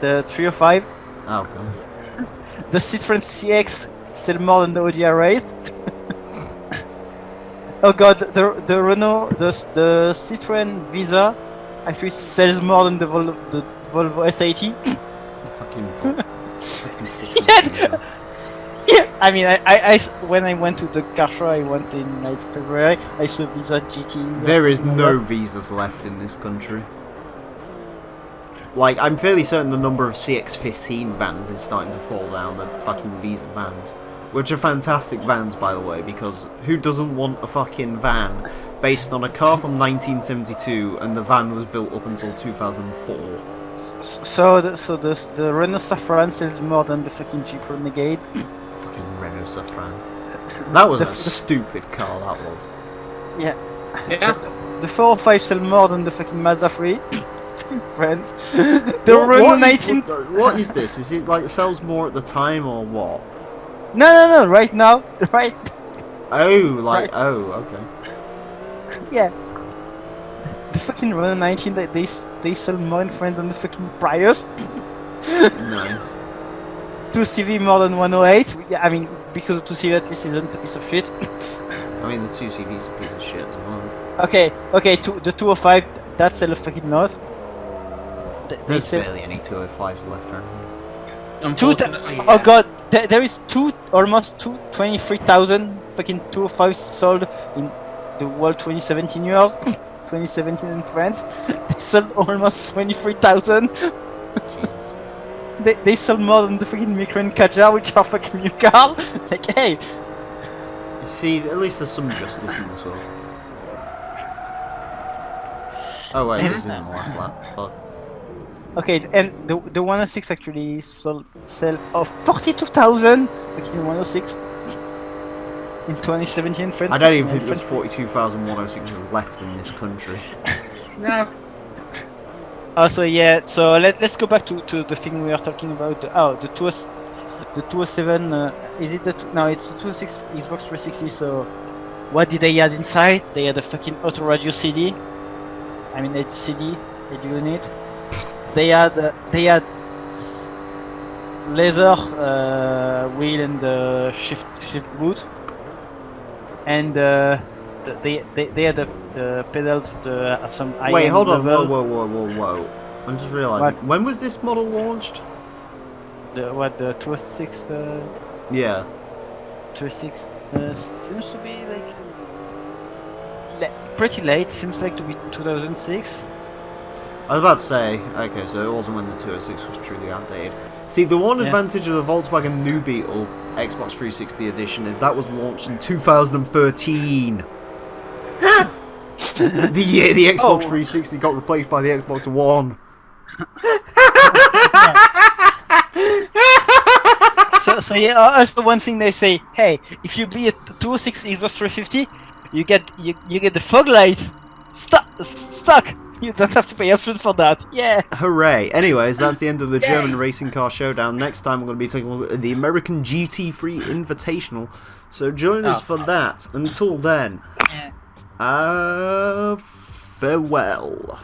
the 305, Oh, God. the Citroen CX sell more than the Audi R8. Oh god, the Renault, the Citroen Visa actually sells more than the Volvo S80. Fucking Yes! Citroen. Yeah, I mean, I when I went to the car show, I went in like February. I saw Visa GT. or There is something no like that. visas left in this country. Like, I'm fairly certain the number of CX-15 vans is starting to fall down, the fucking Visa vans. Which are fantastic vans, by the way, because who doesn't want a fucking van based on a car from 1972 and the van was built up until 2004? So the Renault Safran sells more than the fucking Jeep Renegade. Fucking Renault Safran. That was The a f- stupid car, that was. Yeah. The 405 sell more than the fucking Mazda 3. Friends. The What- Renault what 19. is, what is this? Is it like it sells more at the time or what? No, right now. Right. Oh, like, Right. oh, okay. Yeah. The fucking Renault 19, they sell more in France than the fucking Prius. Nice. 2CV more than 108. Yeah, I mean, because 2CV at least isn't a piece of shit. I mean, the 2CV's a piece of shit as well. Okay, the 205, that's a fucking lot. They There's sell. barely any 205s left around here. Unfortunately, Oh god, there is almost 23,000 fucking 205s sold in the world 2017 years. 2017 in France. They sold almost 23,000. Jesus. They sold more than the fucking Micra and Kaja, which are fucking new cars. Like, hey, You see, at least there's some justice in this world. Oh wait, this isn't the last lap. Fuck. okay, and the 106 actually sell 42,000 fucking 106 in 2017 France. I don't even and think there's France- 42,106 left in this country. no. Also, yeah. So let's go back to the thing we are talking about. The 207. Is it the no? It's the 206 Xbox 360. So what did they add inside? They had a fucking auto radio CD. I mean, CD, radio unit. They had laser wheel and shift boot, and they had the pedals some. Wait, high-end hold on. level. Whoa. I'm just realizing. When was this model launched? The 206 Yeah. 206 seems to be like pretty late. Seems like to be 2006. I was about to say, okay, so it wasn't when the 206 was truly outdated. See, the one Yeah. advantage of the Volkswagen New Beetle Xbox 360 edition is that was launched in 2013. The year the Xbox Oh. 360 got replaced by the Xbox One. So yeah. Also, one thing they say, hey, if you buy a 206 Xbox 350, you get the fog light. Stuck. You don't have to pay upfront for that. Yeah. Hooray. Anyways, that's the end of the Yay. German Racing Car Showdown. Next time we're going to be taking a look at the American GT3 Invitational. So join us for that. Until then, Yeah. farewell.